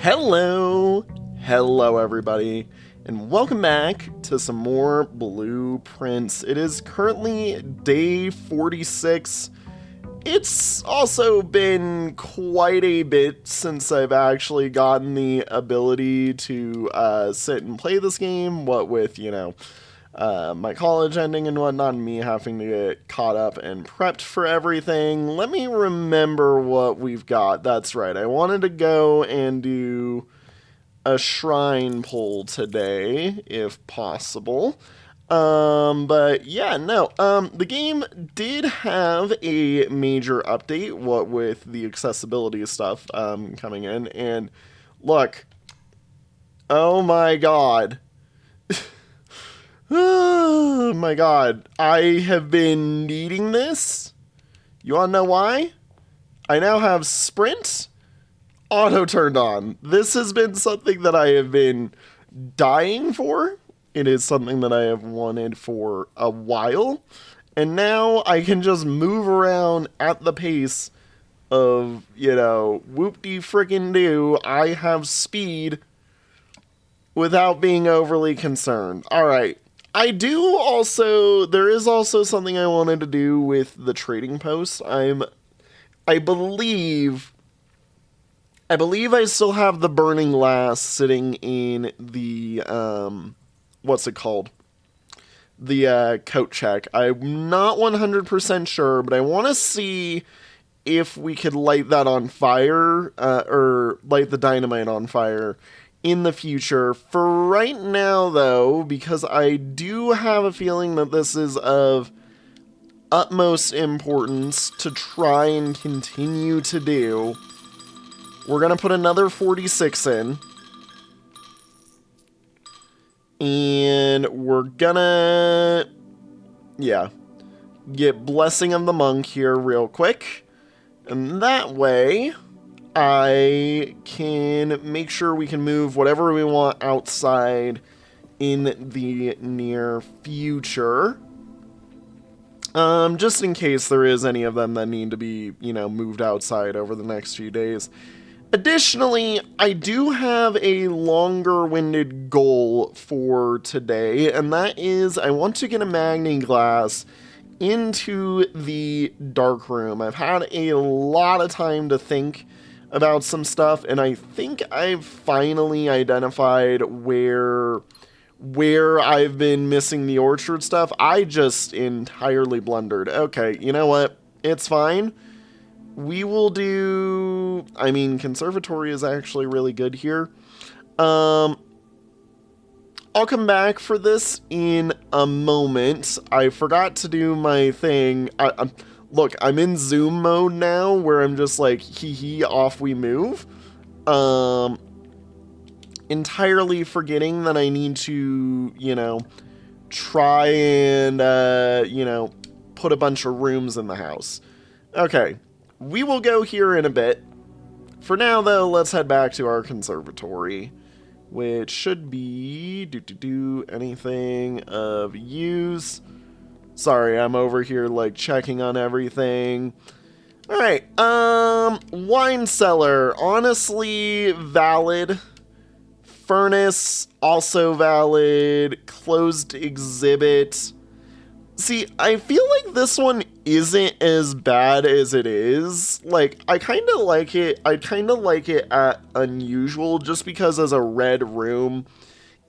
Hello everybody, and welcome back to some more blueprints. It is currently day 46. It's also been quite a bit since I've actually gotten the ability to sit and play this game, what with, my college ending and whatnot, and me having to get caught up and prepped for everything. Let me remember what we've got. That's right, I wanted to go and do a shrine pull today, if possible. But yeah, no. The game did have a major update, what with the accessibility stuff coming in, and look, oh my god. Oh my god, I have been needing this. You wanna know why? I now have sprint auto turned on. This has been something that I have been dying for. It is something that I have wanted for a while. And now I can just move around at the pace of, whoop-de frickin' do. I have speed without being overly concerned. Alright. There is also something I wanted to do with the trading post. I believe I still have the burning glass sitting in the, what's it called? The coat check. I'm not 100% sure, but I want to see if we could light that on fire, or light the dynamite on fire in the future. For right now, though, because I do have a feeling that this is of utmost importance to try and continue to do, we're going to put another 46 in. And we're gonna, get Blessing of the Monk here real quick. And that way, I can make sure we can move whatever we want outside in the near future. Just in case there is any of them that need to be, moved outside over the next few days. Additionally, I do have a longer-winded goal for today, and that is I want to get a magneglass into the dark room. I've had a lot of time to think about some stuff, and I think I've finally identified where I've been missing the orchard stuff. I just entirely blundered. Okay, you know what? It's fine. We will do, conservatory is actually really good here. I'll come back for this in a moment. I forgot to do my thing. Look, I'm in Zoom mode now, where I'm just like, hee, off we move. Entirely forgetting that I need to, try and, put a bunch of rooms in the house. Okay. We will go here in a bit. For now, though, let's head back to our conservatory, which should be anything of use. Sorry, I'm over here checking on everything. All right, wine cellar, honestly valid. Furnace, also valid. Closed exhibit. See, I feel like this one isn't as bad as it is. I kind of like it. I kind of like it at unusual, just because as a red room,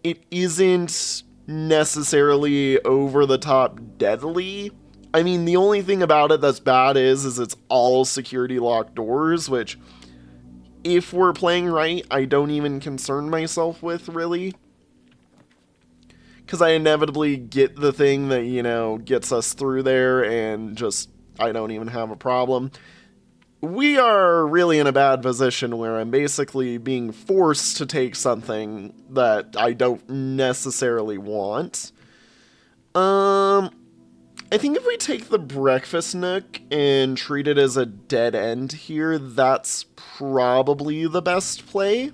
it isn't necessarily over the top deadly. The only thing about it that's bad is it's all security locked doors, which, if we're playing right, I don't even concern myself with, really. Because I inevitably get the thing that, gets us through there, and just, I don't even have a problem. We are really in a bad position where I'm basically being forced to take something that I don't necessarily want. I think if we take the breakfast nook and treat it as a dead end here, that's probably the best play.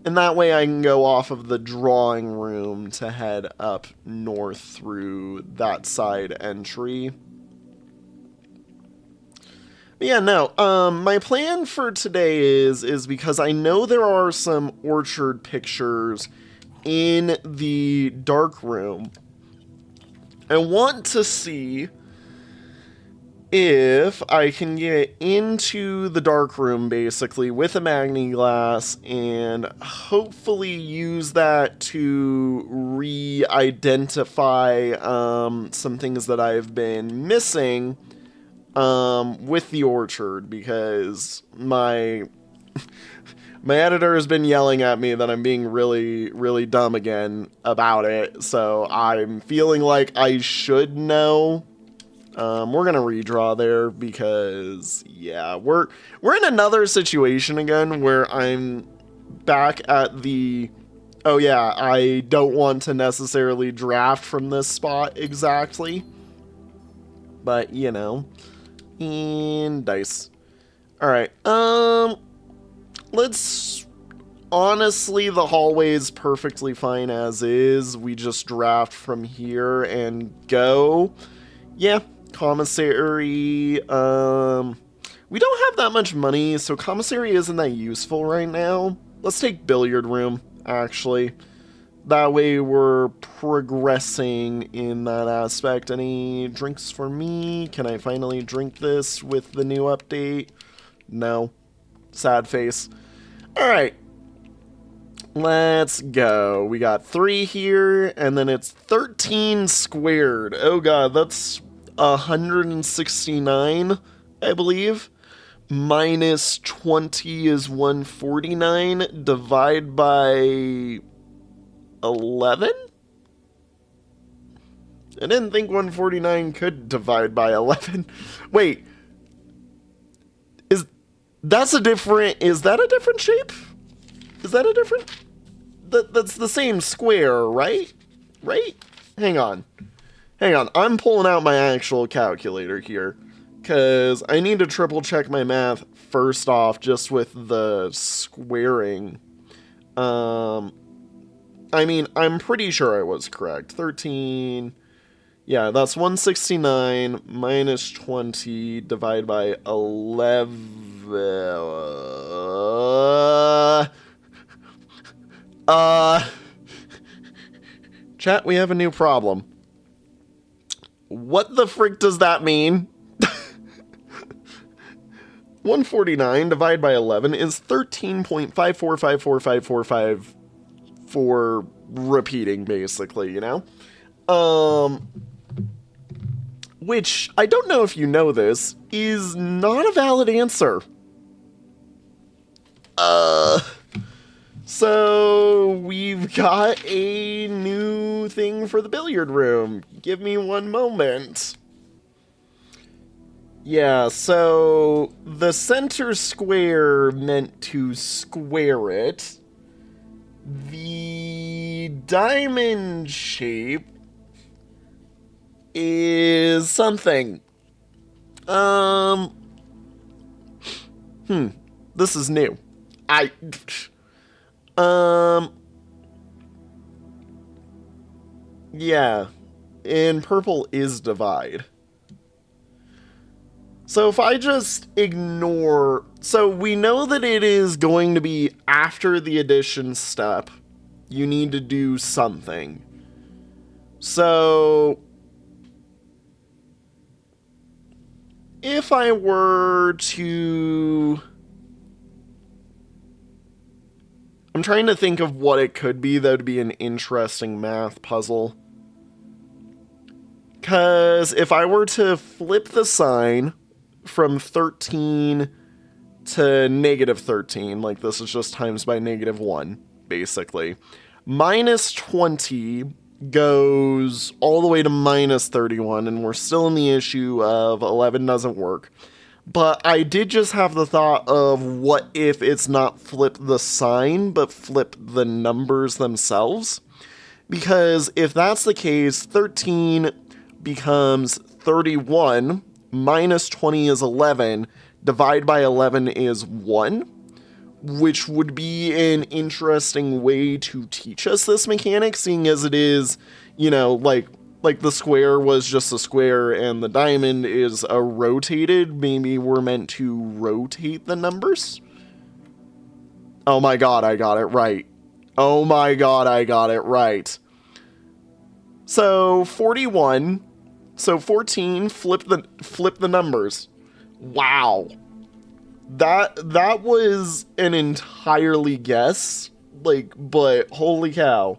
And that way I can go off of the drawing room to head up north through that side entry. But yeah, no. My plan for today is because I know there are some orchard pictures in the dark room. I want to see if I can get into the dark room basically with a magneglass and hopefully use that to re-identify some things that I've been missing with the orchard, because my editor has been yelling at me that I'm being really, really dumb again about it. So I'm feeling like I should know. We're gonna redraw there because yeah, we're in another situation again where I'm back at the, oh yeah, I don't want to necessarily draft from this spot exactly, but you know, and dice. All right, let's, honestly, the hallway's perfectly fine as is. We just draft from here and go. Yeah, commissary. We don't have that much money, so commissary isn't that useful right now. Let's take billiard room, actually. That way we're progressing in that aspect. Any drinks for me? Can I finally drink this with the new update? No. Sad face. Alright. Let's go. We got 3 here, and then it's 13 squared. Oh god, that's 169, I believe. Minus 20 is 149. Divide by 11? I didn't think 149 could divide by 11. Wait. Is that a different shape? Is that a different? That's the same square, right? Right? Hang on. I'm pulling out my actual calculator here, because I need to triple check my math first off, just with the squaring. I mean, I'm pretty sure I was correct. 13. Yeah, that's 169 minus 20 divided by 11. Chat, we have a new problem. What the frick does that mean? 149 divided by 11 is 13.5454545 for repeating, basically, you know? Which, I don't know if you know this, is not a valid answer. So we've got a new thing for the billiard room. Give me one moment. Yeah, so the center square meant to square it. The diamond shape is something. This is new. Yeah, and purple is divide. So if I just ignore, so we know that it is going to be after the addition step, you need to do something. So if I were to, I'm trying to think of what it could be that would be an interesting math puzzle. Because if I were to flip the sign from 13 to negative 13, like this is just times by negative 1, basically, minus 20 goes all the way to minus 31, and we're still in the issue of 11 doesn't work. But I did just have the thought of what if it's not flip the sign, but flip the numbers themselves? Because if that's the case, 13 becomes 31, minus 20 is 11, divide by 11 is 1, which would be an interesting way to teach us this mechanic, seeing as it is, you know, like, like the square was just a square and the diamond is a rotated, maybe we're meant to rotate the numbers? Oh my god, I got it right. Oh my god, I got it right. So 41. So 14, flip the numbers. Wow. That was an entirely guess. Like, but holy cow.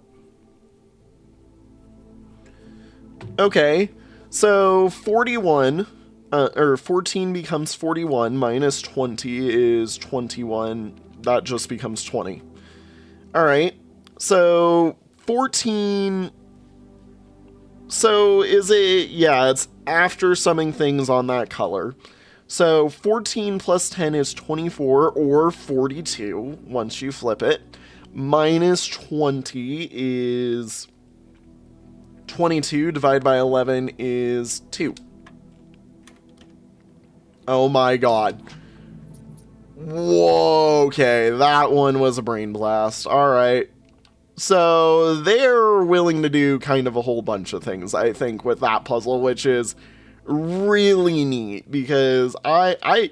Okay. So 41 or 14 becomes 41 minus 20 is 21. That just becomes 20. All right. So 14. So is it, yeah, it's after summing things on that color. So 14 plus 10 is 24 or 42 once you flip it. Minus 20 is 22 divided by 11 is 2. Oh my god. Whoa, okay, that one was a brain blast. All right. So they're willing to do kind of a whole bunch of things, I think, with that puzzle, which is really neat because I've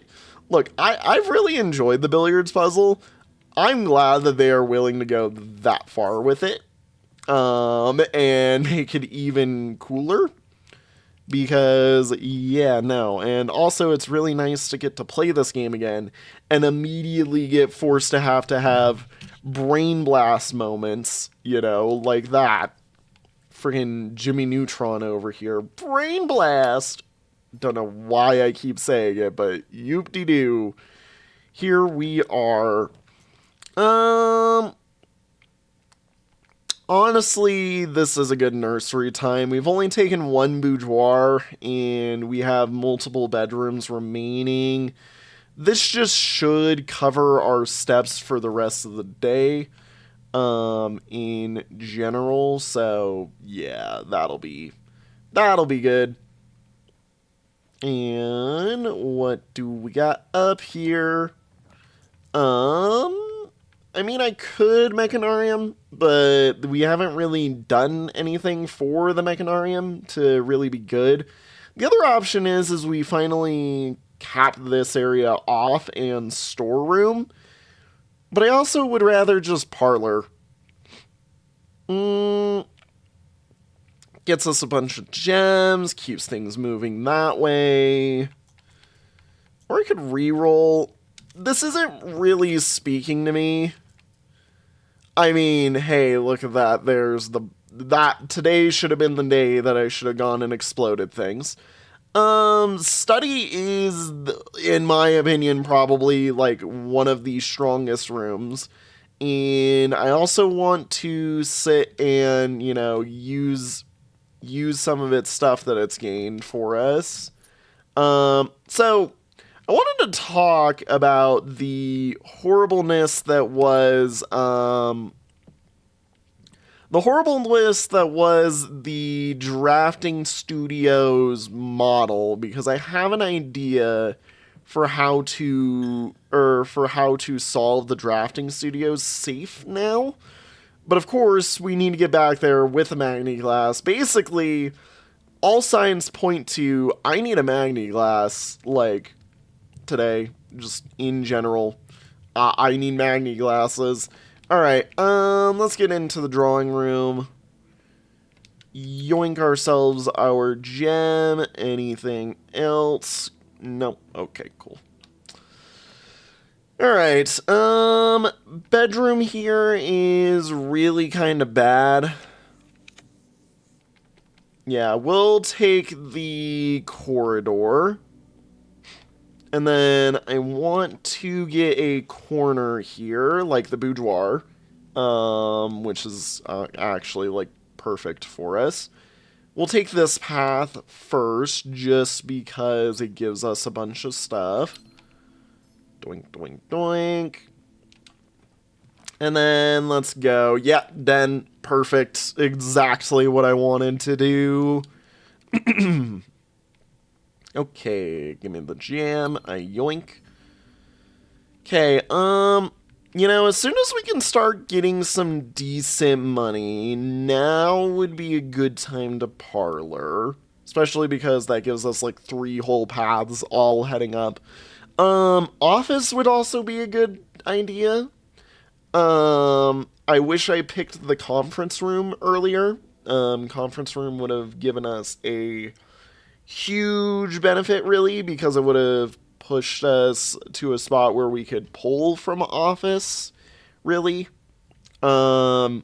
really enjoyed the billiards puzzle. I'm glad that they are willing to go that far with it, and make it even cooler. Because, yeah, no. And also, it's really nice to get to play this game again and immediately get forced to have brain blast moments, you know, like that. Freaking Jimmy Neutron over here. Brain blast! Don't know why I keep saying it, but yoop-de-doo. Here we are. Honestly, this is a good nursery time. We've only taken one boudoir, and we have multiple bedrooms remaining. This just should cover our steps for the rest of the day, in general. So, yeah, that'll be good. And what do we got up here? I mean, I could Mechanarium, but we haven't really done anything for the Mechanarium to really be good. The other option is we finally cap this area off and storeroom, but I also would rather just parlor. Gets us a bunch of gems, keeps things moving that way. Or I could reroll. This isn't really speaking to me. I mean, hey, look at that. There's that today should have been the day that I should have gone and exploded things. Study is, in my opinion, probably like one of the strongest rooms. And I also want to sit and, you know, use some of its stuff that it's gained for us. So I wanted to talk about the horribleness that was the drafting studios model, because I have an idea for how to solve the drafting studios safe now. But of course, we need to get back there with a magneglass. Basically, all signs point to I need a magneglass, like, today, just in general. I need magneglasses. Alright, let's get into the drawing room. Yoink ourselves our gem. Anything else? Nope. Okay, cool. Alright, bedroom here is really kind of bad. Yeah, we'll take the corridor. And then I want to get a corner here, like the boudoir, which is actually, like, perfect for us. We'll take this path first, just because it gives us a bunch of stuff. Doink, doink, doink. And then let's go. Yeah, den. Perfect. Exactly what I wanted to do. Okay, give me the jam. I yoink. Okay, You know, as soon as we can start getting some decent money, now would be a good time to parlor. Especially because that gives us like 3 whole paths all heading up. Office would also be a good idea. I wish I picked the conference room earlier. Conference room would have given us a huge benefit, really, because it would have pushed us to a spot where we could pull from office, really. Um,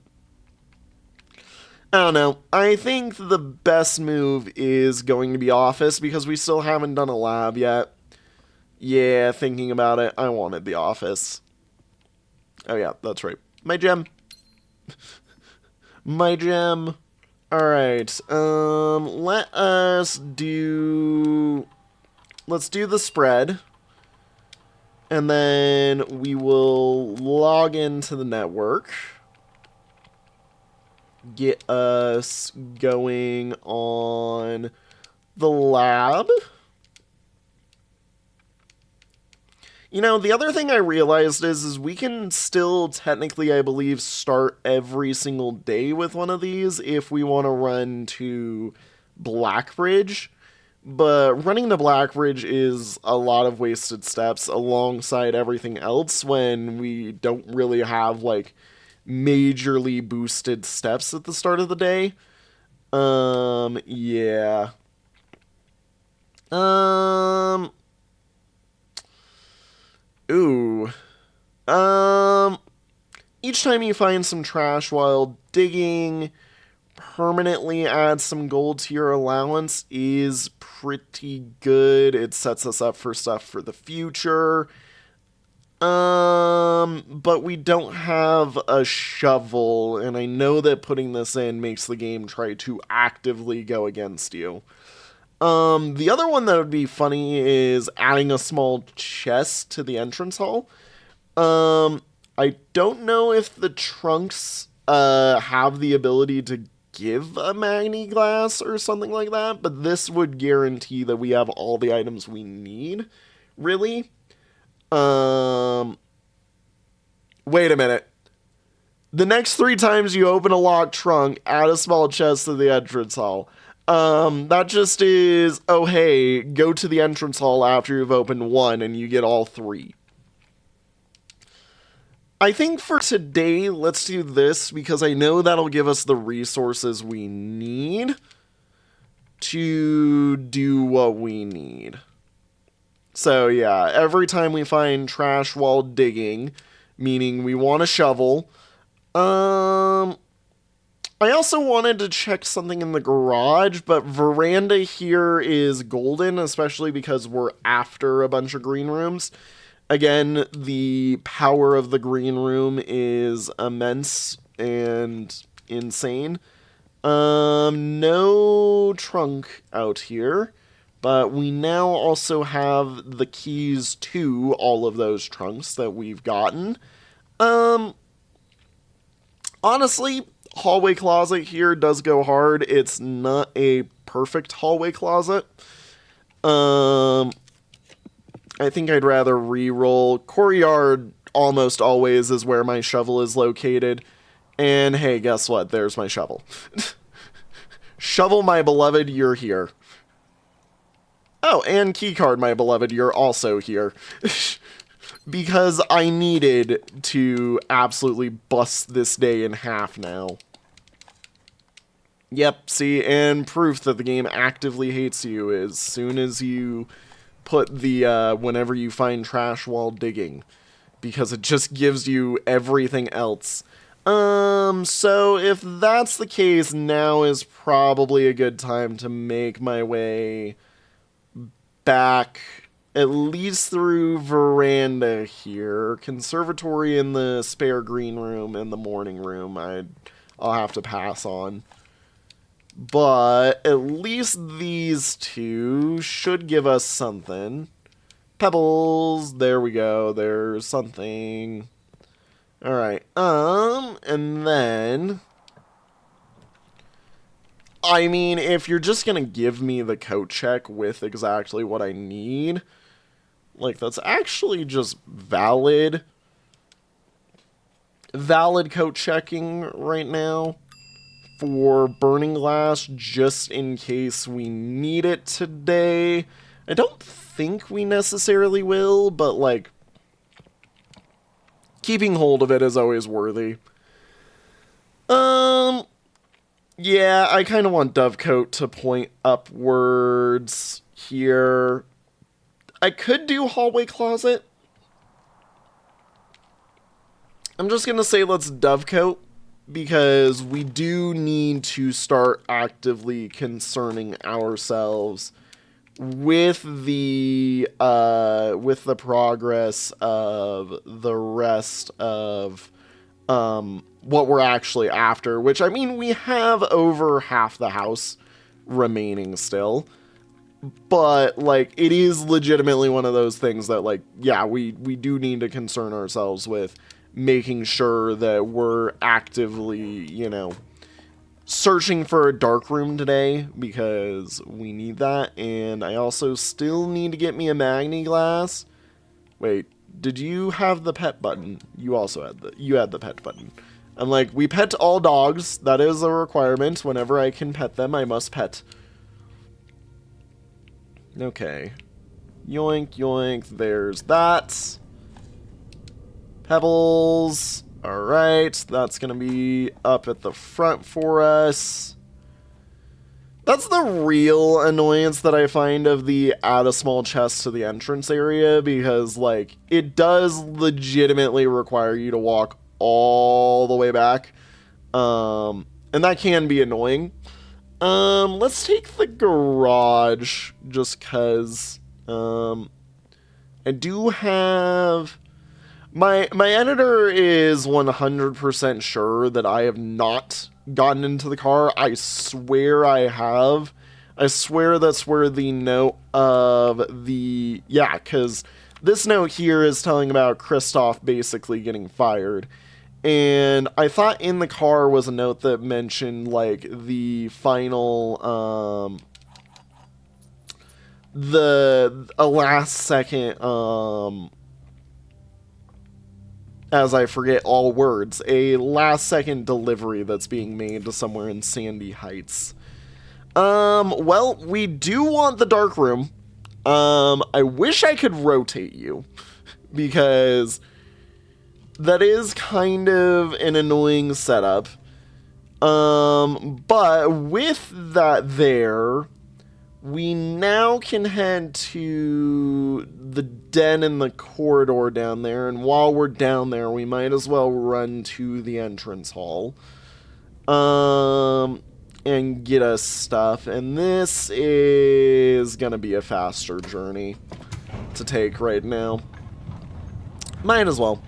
I don't know. I think the best move is going to be office because we still haven't done a lab yet. Yeah, thinking about it, I wanted the office. Oh yeah, that's right. My gem. My gem. Alright, let us do... Let's do the spread. And then we will log into the network. Get us going on the lab. You know, the other thing I realized is we can still technically, I believe, start every single day with one of these if we want to run to Blackbridge. But running to Blackbridge is a lot of wasted steps alongside everything else when we don't really have, like, majorly boosted steps at the start of the day. Yeah. Um, Ooh. Um, each time you find some trash while digging, permanently add some gold to your allowance is pretty good. It sets us up for stuff for the future. But we don't have a shovel, and I know that putting this in makes the game try to actively go against you. The other one that would be funny is adding a small chest to the entrance hall. I don't know if the trunks have the ability to give a magni glass or something like that, but this would guarantee that we have all the items we need. Really? Um, Wait a minute. The next 3 times you open a locked trunk, add a small chest to the entrance hall. That just is, oh hey, go to the entrance hall after you've opened 1 and you get all 3. I think for today, let's do this because I know that'll give us the resources we need to do what we need. So yeah, every time we find trash while digging, meaning we want a shovel, I also wanted to check something in the garage, but veranda here is golden, especially because we're after a bunch of green rooms. Again, the power of the green room is immense and insane. No trunk out here, but we now also have the keys to all of those trunks that we've gotten. Honestly, hallway closet here does go hard. It's not a perfect hallway closet. I think I'd rather re-roll. Courtyard almost always is where my shovel is located. And hey, guess what? There's my shovel. Shovel, my beloved, you're here. Oh, and keycard, my beloved, you're also here. Because I needed to absolutely bust this day in half now. Yep, see, and proof that the game actively hates you as soon as you put the, whenever you find trash while digging. Because it just gives you everything else. So if that's the case, now is probably a good time to make my way back, at least through veranda here. Conservatory in the spare green room and the morning room I'll have to pass on. But at least these 2 should give us something. Pebbles, there we go, there's something. Alright, and then... I mean, if you're just gonna give me the coat check with exactly what I need, like, that's actually just valid. valid coat checking right now for burning glass, just in case we need it today. I don't think we necessarily will, but, like, keeping hold of it is always worthy. Yeah, I kind of want Dovecoat to point upwards here. I could do hallway closet. I'm just going to say let's Dovecoat, because we do need to start actively concerning ourselves with the progress of the rest of what we're actually after, which, I mean, we have over half the house remaining still, but, like, it is legitimately one of those things that, like, yeah, we do need to concern ourselves with making sure that we're actively, you know, searching for a dark room today, because we need that. And I also still need to get me a magneglass. Wait, did you have the pet button? You also had the pet button. I'm like, we pet all dogs. That is a requirement. Whenever I can pet them, I must pet. Okay. Yoink, yoink. There's that. Pebbles. Alright, that's going to be up at the front for us. That's the real annoyance that I find of the add a small chest to the entrance area, because, like, it does legitimately require you to walk all the way back. And that can be annoying. Let's take the garage, just because I do have... My editor is 100% sure that I have not gotten into the car. I swear I have. I swear that's where the note of the... Yeah, because this note here is telling about Kristoff basically getting fired. And I thought in the car was a note that mentioned, like, the final... a last second... as I forget all words, a last second delivery that's being made to somewhere in Sandy Heights. Well, we do want the dark room. I wish I could rotate you, because that is kind of an annoying setup. But with that there, we now can head to the den in the corridor down there, and while we're down there, we might as well run to the entrance hall, and get us stuff. And this is gonna be a faster journey to take right now. Might as well.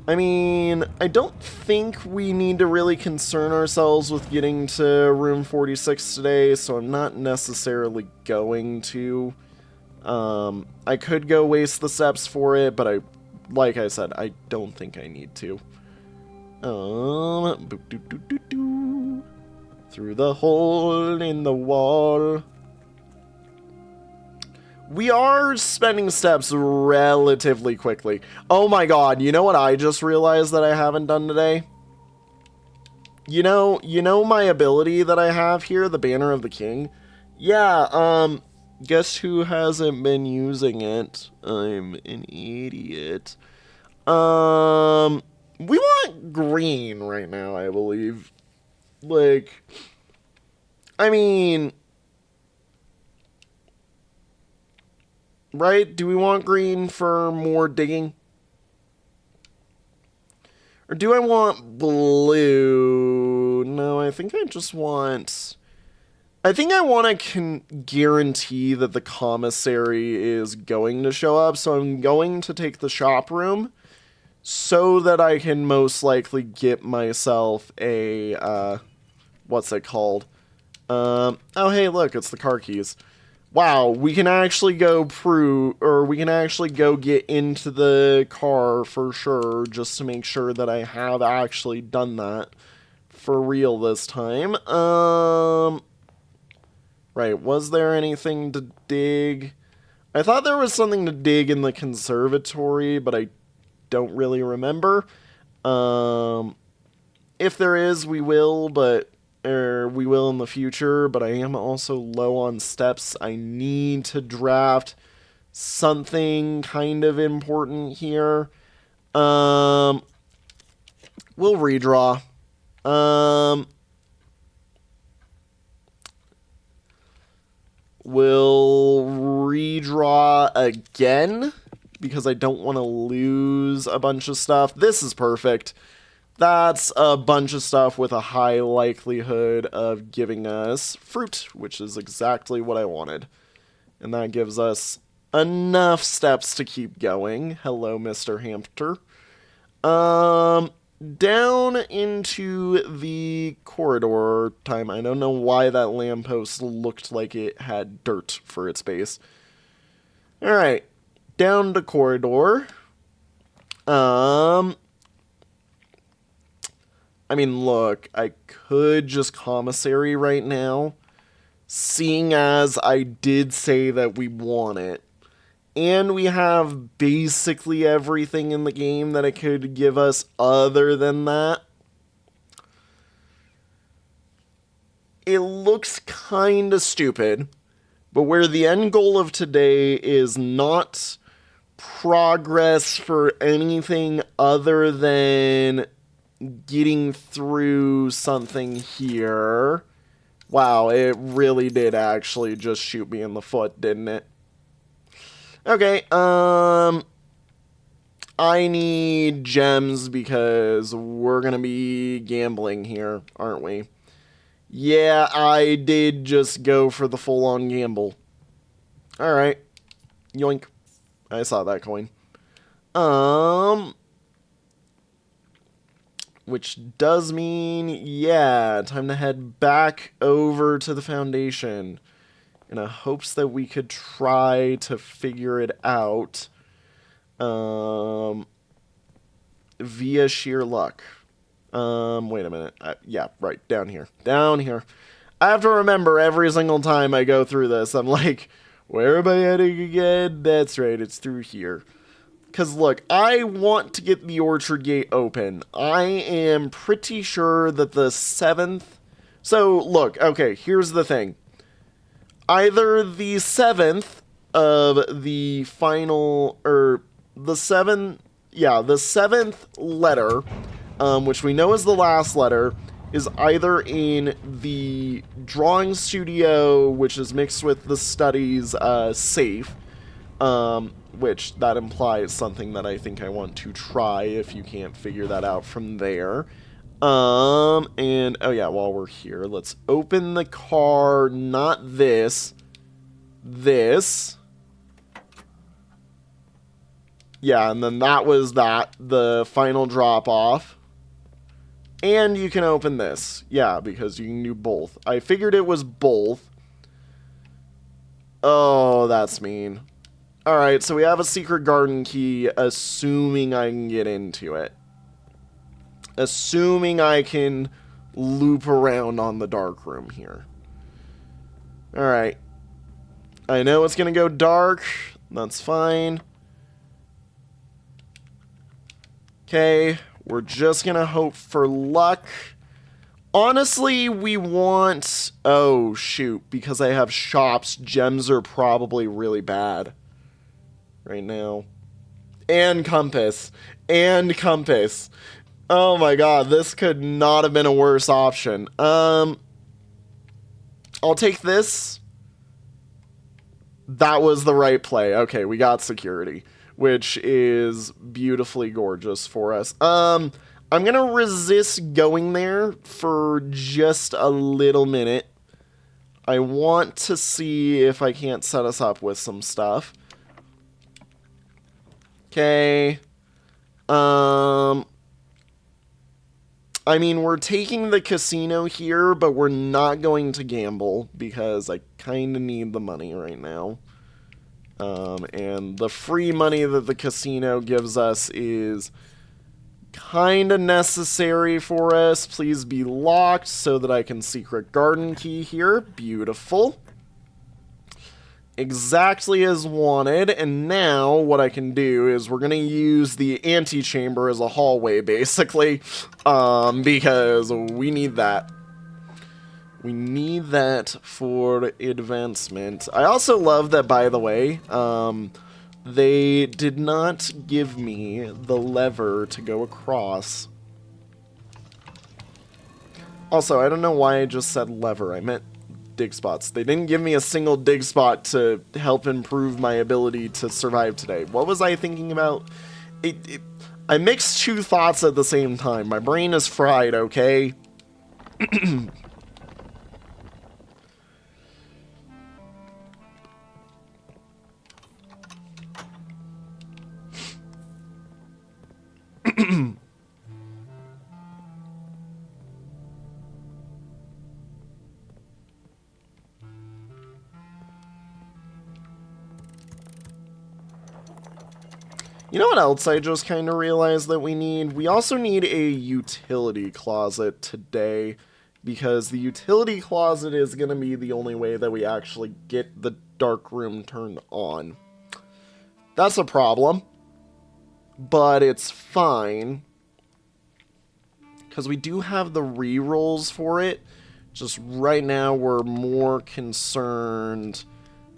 I mean, I don't think we need to really concern ourselves with getting to room 46 today, so I'm not necessarily going to. I could go waste the steps for it, but like I said, I don't think I need to. Through the hole in the wall. We are spending steps relatively quickly. Oh my god, you know what I just realized that I haven't done today? You know my ability that I have here, the Banner of the King? Yeah, guess who hasn't been using it? I'm an idiot. We want green right now, I believe. Like, I mean... Right? Do we want green for more digging? Or do I want blue? No, I think I just want... I think I want to guarantee that the commissary is going to show up, so I'm going to take the shop room so that I can most likely get myself a, what's it called? Oh, hey, look, it's the car keys. Wow, we can actually go we can actually go get into the car for sure, just to make sure that I have actually done that for real this time. Right, was there anything to dig? I thought there was something to dig in the conservatory, but I don't really remember. If there is, we will, we will in the future, but I am also low on steps. I need to draft something kind of important here. We'll redraw. We'll redraw again because I don't want to lose a bunch of stuff. This is perfect. That's a bunch of stuff with a high likelihood of giving us fruit, which is exactly what I wanted. And that gives us enough steps to keep going. Hello, Mr. Hamster. Down into the corridor time. I don't know why that lamppost looked like it had dirt for its base. Alright. Down the corridor. I mean, look, I could just commissary right now, seeing as I did say that we want it. And we have basically everything in the game that it could give us other than that. It looks kind of stupid, but where the end goal of today is not progress for anything other than getting through something here. Wow, it really did actually just shoot me in the foot, didn't it? Okay, I need gems because we're gonna be gambling here, aren't we? Yeah, I did just go for the full-on gamble. Alright. Yoink. I saw that coin. Which does mean, yeah, time to head back over to the Foundation. In a hopes that we could try to figure it out via sheer luck. Wait a minute. Yeah, right, down here. Down here. I have to remember every single time I go through this, I'm like, where am I heading again? That's right, it's through here. Because, look, I want to get the Orchard Gate open. I am pretty sure that the 7th... So, look, okay, here's the thing. Either the 7th of the final, or the 7th letter, which we know is the last letter, is either in the drawing studio, which is mixed with the studies safe, which that implies something that I think I want to try if you can't figure that out from there. And, oh yeah, while we're here, let's open the car, not this. This. Yeah, and then that was the final drop-off. And you can open this. Yeah, because you can do both. I figured it was both. Oh, that's mean. Alright, so we have a secret garden key, assuming I can get into it. Assuming I can loop around on the dark room here. Alright. I know it's going to go dark. That's fine. Okay. We're just going to hope for luck. Honestly, we want... Oh, shoot. Because I have shops, gems are probably really bad right now. And compass. And compass. Oh my god, this could not have been a worse option. I'll take this. That was the right play. Okay, we got security, which is beautifully gorgeous for us. I'm gonna resist going there for just a little minute. I want to see if I can't set us up with some stuff. Okay. I mean, we're taking the casino here, but we're not going to gamble because I kind of need the money right now. And the free money that the casino gives us is kind of necessary for us. Please be locked so that I can secret garden key here. Beautiful. exactly as wanted, and now what I can do is we're gonna use the antechamber as a hallway, basically, because we need that. We need that for advancement. I also love that, by the way, they did not give me the lever to go across. Also, I don't know why I just said lever. I meant dig spots. They didn't give me a single dig spot to help improve my ability to survive today. What was I thinking about? I mixed two thoughts at the same time. My brain is fried, okay? You know what else I just kind of realized that we need? We also need a utility closet today, because the utility closet is going to be the only way that we actually get the dark room turned on. That's a problem, but it's fine, because we do have the rerolls for it. Just right now we're more concerned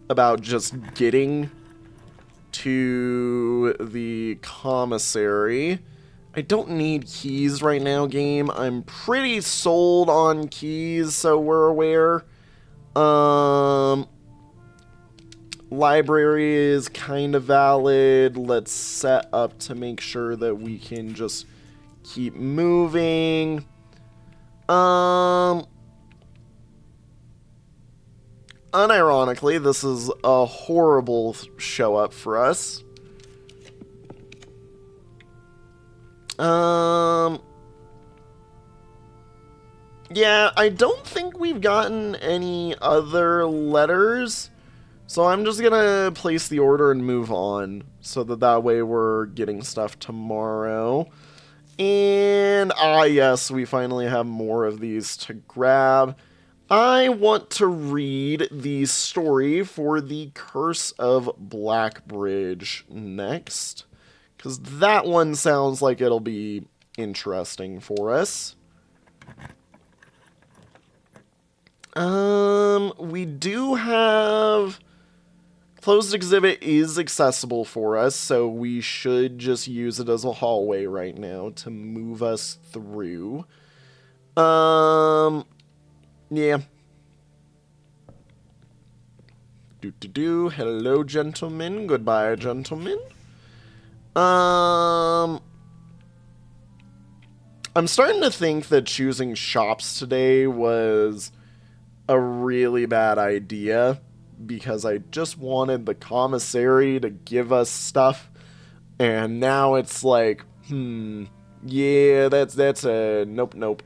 about just getting to the commissary. I don't need keys right now, game. I'm pretty sold on keys, so we're aware. Library is kind of valid. Let's set up to make sure that we can just keep moving. Unironically, this is a horrible show up for us. Yeah, I don't think we've gotten any other letters, so I'm just gonna place the order and move on, so that way we're getting stuff tomorrow. And, yes, we finally have more of these to grab. I want to read the story for the Curse of Blackbridge next, because that one sounds like it'll be interesting for us. We do have... Closed exhibit is accessible for us, so we should just use it as a hallway right now to move us through. Yeah. Hello, gentlemen. Goodbye, gentlemen. I'm starting to think that choosing shops today was a really bad idea, because I just wanted the commissary to give us stuff, and now it's like, yeah, that's a nope.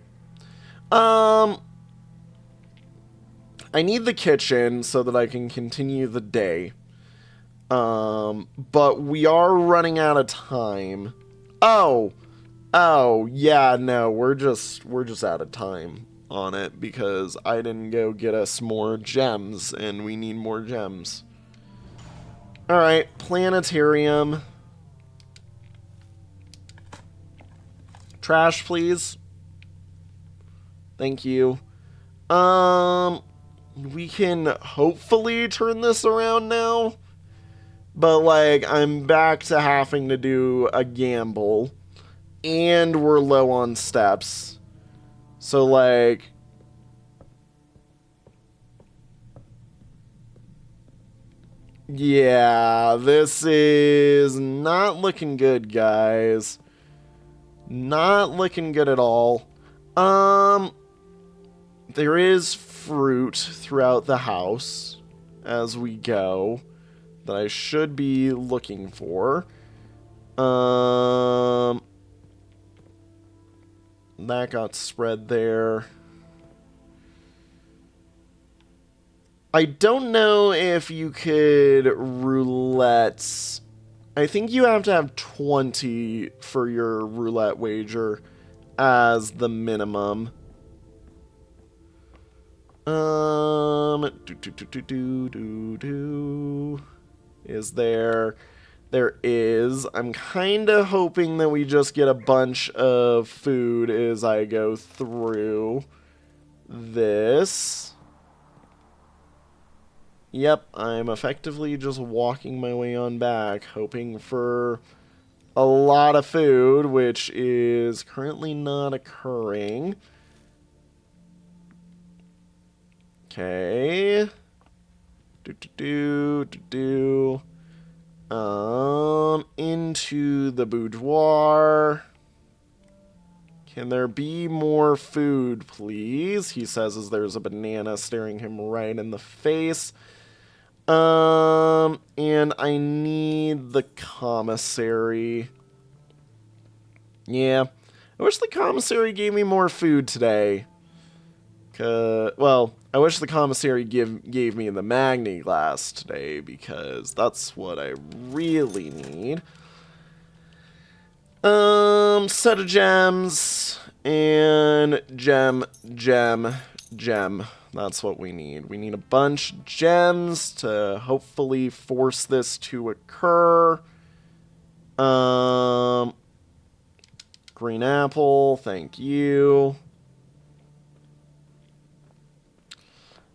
I need the kitchen so that I can continue the day. But we are running out of time. Oh, yeah, no, we're just out of time on it, because I didn't go get us more gems, and we need more gems. Alright, planetarium. Trash, please. Thank you. We can hopefully turn this around now, but, like, I'm back to having to do a gamble, and we're low on steps. So, like... yeah, this is not looking good, guys. Not looking good at all. There is fruit throughout the house as we go that I should be looking for. That got spread there. I don't know if you could roulette. I think you have to have 20 for your roulette wager as the minimum. Is there? There is. I'm kind of hoping that we just get a bunch of food as I go through this. Yep, I'm effectively just walking my way on back, hoping for a lot of food, which is currently not occurring. Okay. Into the boudoir. Can there be more food, please? He says as there's a banana staring him right in the face. And I need the commissary. Yeah. I wish the commissary gave me more food today. Well, I wish the commissary gave me the Magni glass today, because that's what I really need. Set of gems and gem. That's what we need. We need a bunch of gems to hopefully force this to occur. Green apple, thank you.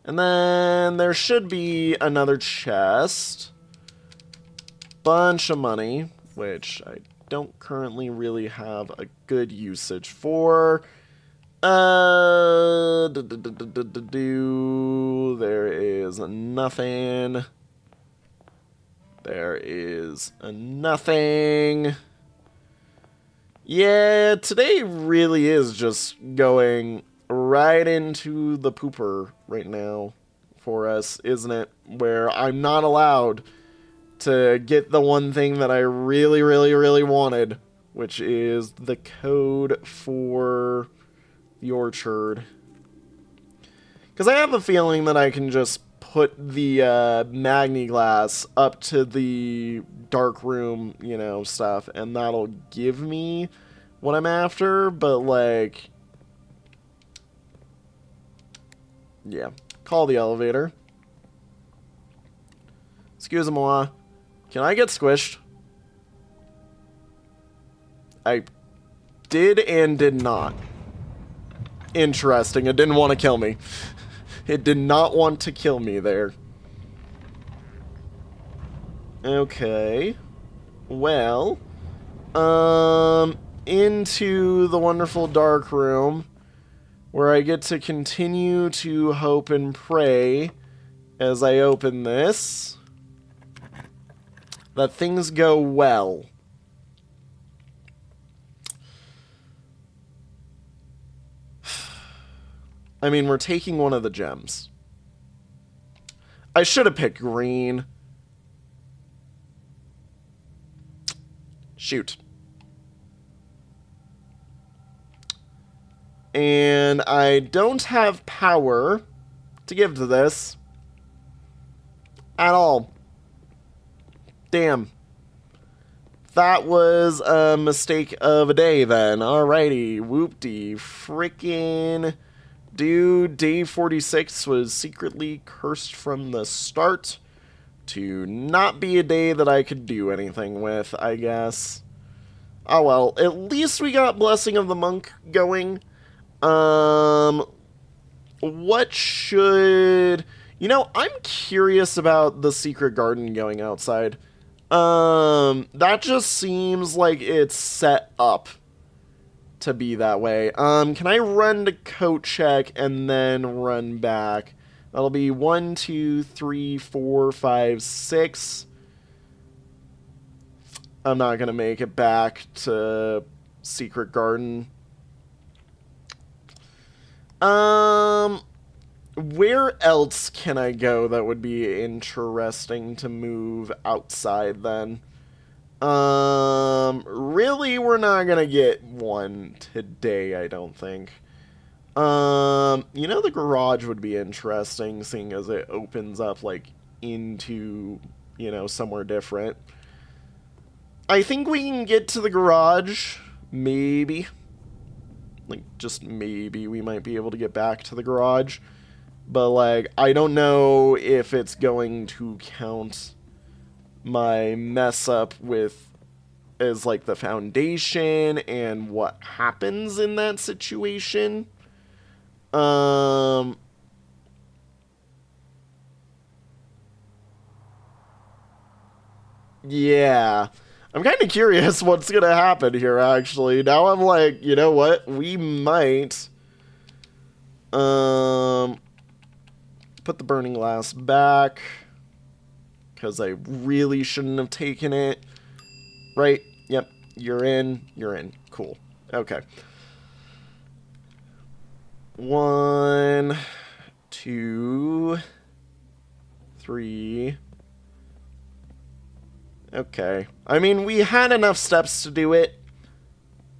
And then there should be another chest. Bunch of money, which I don't currently really have a good usage for. There is nothing. There is nothing. Yeah, today really is just going right into the pooper right now for us, isn't it? Where I'm not allowed to get the one thing that I really, really, really wanted, which is the code for the orchard. Because I have a feeling that I can just put the Magni glass up to the dark room, you know, stuff, and that'll give me what I'm after, but like, yeah. Call the elevator. Excuse-moi. Can I get squished? I did and did not. Interesting. It didn't want to kill me. It did not want to kill me there. Okay. Well. Into the wonderful dark room, where I get to continue to hope and pray as I open this that things go well. I mean, we're taking one of the gems. I should have picked green. Shoot. And I don't have power to give to this at all. Damn. That was a mistake of a day then. Alrighty. Whoop-de. Frickin' dude. Day 46 was secretly cursed from the start to not be a day that I could do anything with, I guess. Oh well. At least we got Blessing of the Monk going. What should... You know, I'm curious about the secret garden going outside. That just seems like it's set up to be that way. Can I run to coat check and then run back? That'll be 1, 2, 3, 4, 5, 6. I'm not gonna make it back to secret garden. Where else can I go that would be interesting to move outside then? Really, we're not gonna get one today, I don't think. You know, the garage would be interesting, seeing as it opens up, like, into, you know, somewhere different. I think we can get to the garage, maybe. Like, just maybe we might be able to get back to the garage. But, like, I don't know if it's going to count my mess up with as, like, the foundation and what happens in that situation. Yeah. I'm kind of curious what's going to happen here, actually. Now I'm like, you know what? We might put the burning glass back, because I really shouldn't have taken it. Right? Yep. You're in. You're in. Cool. Okay. 1, 2, 3. Okay. I mean, we had enough steps to do it.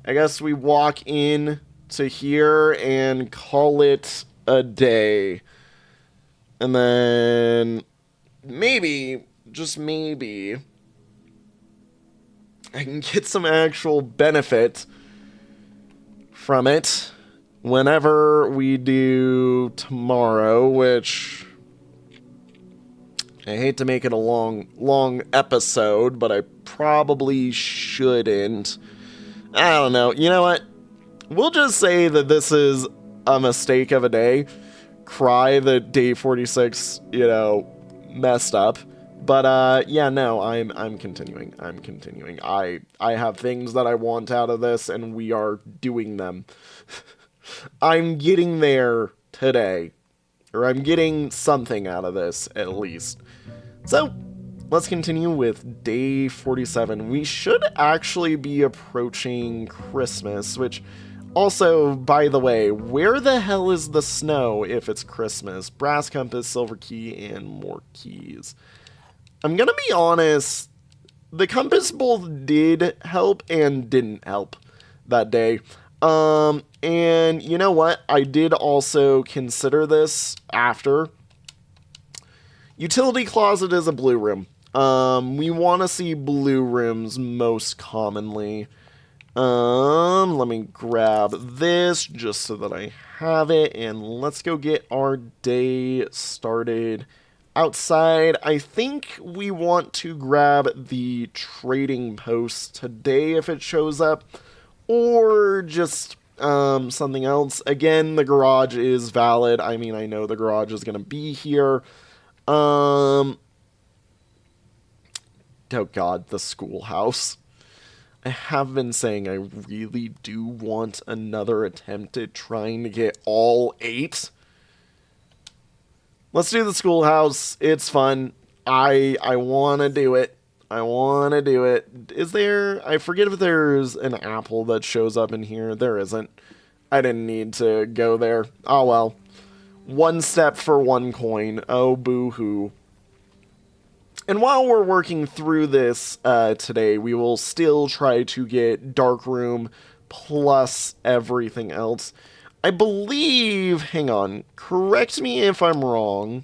I guess we walk in to here and call it a day. And then maybe, just maybe, I can get some actual benefit from it whenever we do tomorrow, which I hate to make it a long episode, but I probably shouldn't. I don't know. You know what? We'll just say that this is a mistake of a day. Cry that day 46, messed up. But yeah, no, I'm continuing. I'm continuing. I have things that I want out of this, and we are doing them. I'm getting there today. Or I'm getting something out of this, at least. So, let's continue with day 47. We should actually be approaching Christmas, which also, by the way, where the hell is the snow if it's Christmas? Brass compass, silver key, and more keys. I'm gonna be honest, the compass both did help and didn't help that day. And you know what? I did also consider this after. Utility closet is a blue room. We want to see blue rooms most commonly. Let me grab this just so that I have it, and let's go get our day started outside. I think we want to grab the trading post today if it shows up, or just something else. Again, the garage is valid. I mean, I know the garage is going to be here. Oh god, the schoolhouse. I have been saying I really do want another attempt at trying to get all 8. Let's do the schoolhouse. It's fun. I want to do it. I want to do it. Is there... I forget if there's an apple that shows up in here. There isn't. I didn't need to go there. Oh well. 1 step for 1 coin. Oh, boo-hoo. And while we're working through this today, we will still try to get Darkroom plus everything else. I believe, hang on, correct me if I'm wrong,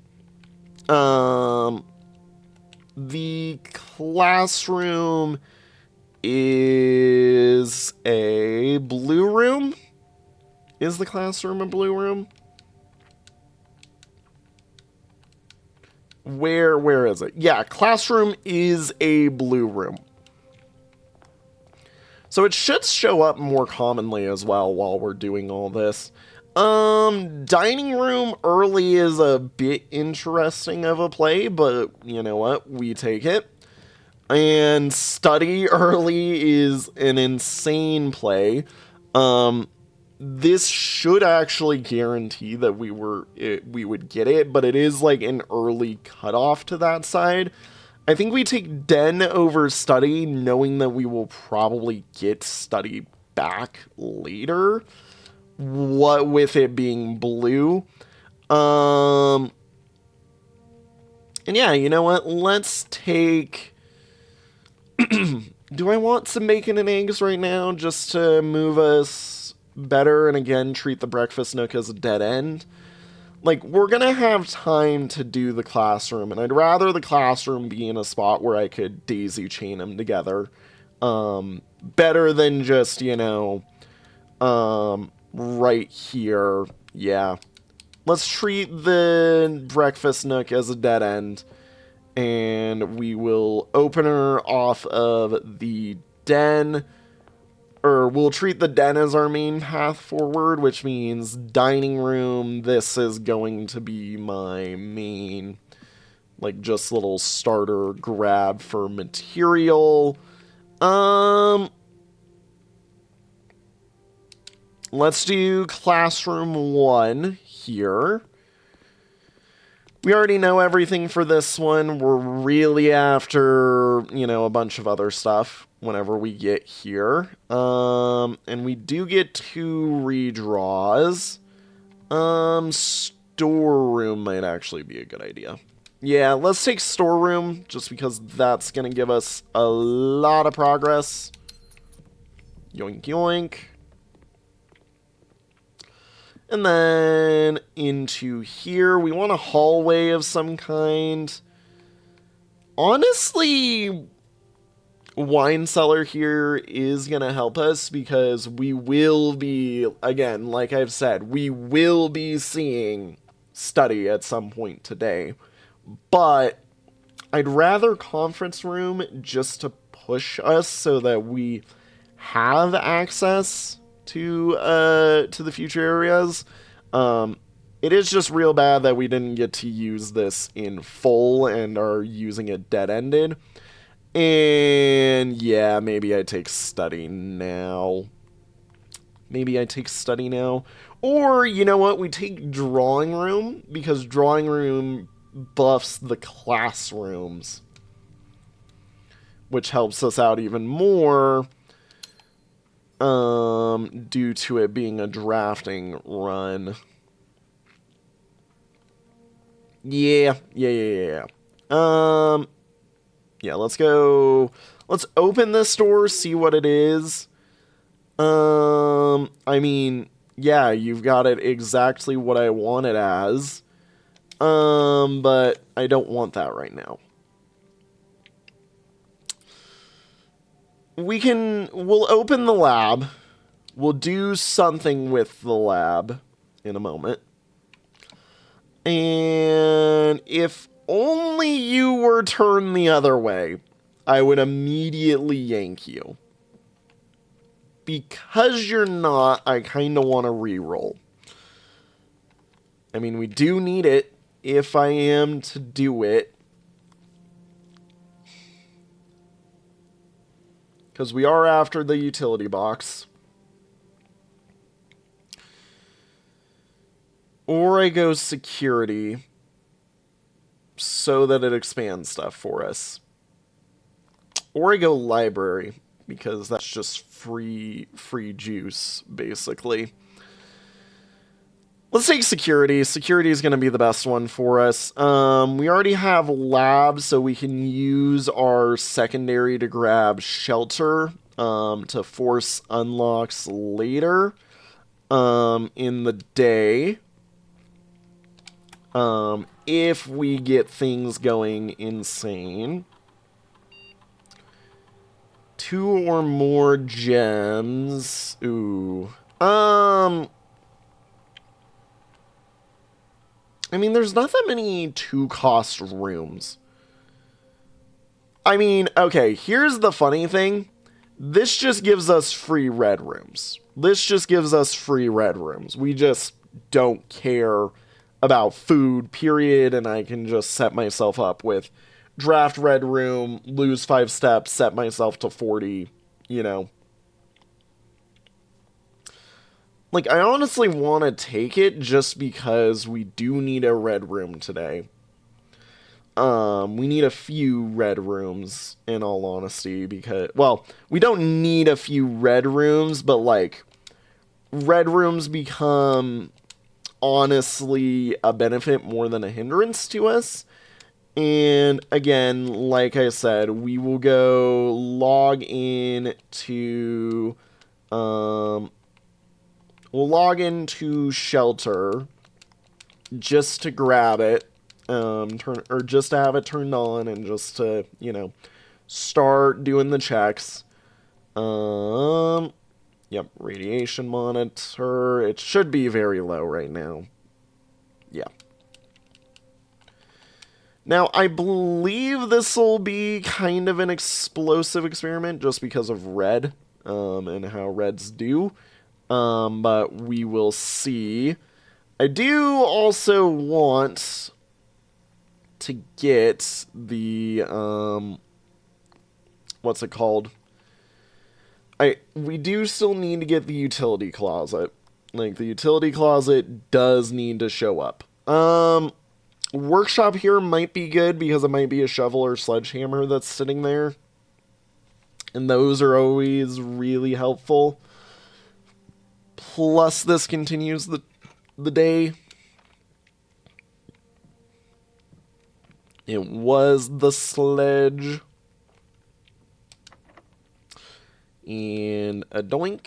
the classroom is a blue room? Is the classroom a blue room? Where is it? Yeah, classroom is a blue room. So it should show up more commonly as well while we're doing all this. Dining room early is a bit interesting of a play, but you know what? We take it. And study early is an insane play. This should actually guarantee that we would get it, but it is like an early cutoff to that side. I think we take Den over study, knowing that we will probably get study back later. What with it being blue. And yeah, you know what? Let's take... Do I want some bacon and eggs right now just to move us better and again treat the breakfast nook as a dead end? Like, we're gonna have time to do the classroom, and I'd rather the classroom be in a spot where I could daisy chain them together. Better than just, right here. Yeah. let's treat the breakfast nook as a dead end. And we will open her off of the den. Or we'll treat the den as our main path forward, which means dining room. This is going to be my main, like, just little starter grab for material. Let's do classroom 1 here. We already know everything for this one. We're really after, you know, a bunch of other stuff whenever we get here. And we do get 2 redraws. Storeroom might actually be a good idea. Yeah, let's take storeroom, just because that's going to give us a lot of progress. Yoink, yoink. And then into here, we want a hallway of some kind. Honestly, wine cellar here is going to help us because we will be, again, like I've said, we will be seeing study at some point today. But I'd rather conference room just to push us so that we have access to the future areas. It is just real bad that we didn't get to use this in full and are using it dead-ended. And yeah, maybe I take study now. Or, you know what, we take drawing room, because drawing room buffs the classrooms, which helps us out even more. Due to it being a drafting run. Yeah. Yeah, let's go. Let's open this door, see what it is. I mean, yeah, you've got it exactly what I want it as. But I don't want that right now. We'll open the lab. We'll do something with the lab in a moment. And if only you were turned the other way, I would immediately yank you. Because you're not, I kind of want to reroll. I mean, we do need it if I am to do it. Because we are after the utility box. Or I go security so that it expands stuff for us. Or I go library because that's just free juice, basically. Let's take security. Security is going to be the best one for us. We already have labs, so we can use our secondary to grab shelter to force unlocks later in the day. If we get things going insane. 2 or more gems. Ooh. I mean, there's not that many 2-cost rooms. I mean, okay, here's the funny thing. This just gives us free red rooms. We just don't care about food, period, and I can just set myself up with draft red room, lose 5 steps, set myself to 40, you know. Like, I honestly want to take it just because we do need a red room today. We need a few red rooms, in all honesty, because, well, we don't need a few red rooms, but, like, red rooms become, honestly, a benefit more than a hindrance to us. And, again, like I said, we will go log in to, we'll log into shelter just to grab it, just to have it turned on and just to, you know, start doing the checks. Yep, radiation monitor. It should be very low right now. Yeah. Now, I believe this will be kind of an explosive experiment just because of red and how reds do. But we will see. I do also want to get the, what's it called? We do still need to get the utility closet. Like, the utility closet does need to show up. Workshop here might be good because it might be a shovel or sledgehammer that's sitting there. And those are always really helpful. Plus, this continues the day. It was the sledge. And a doink.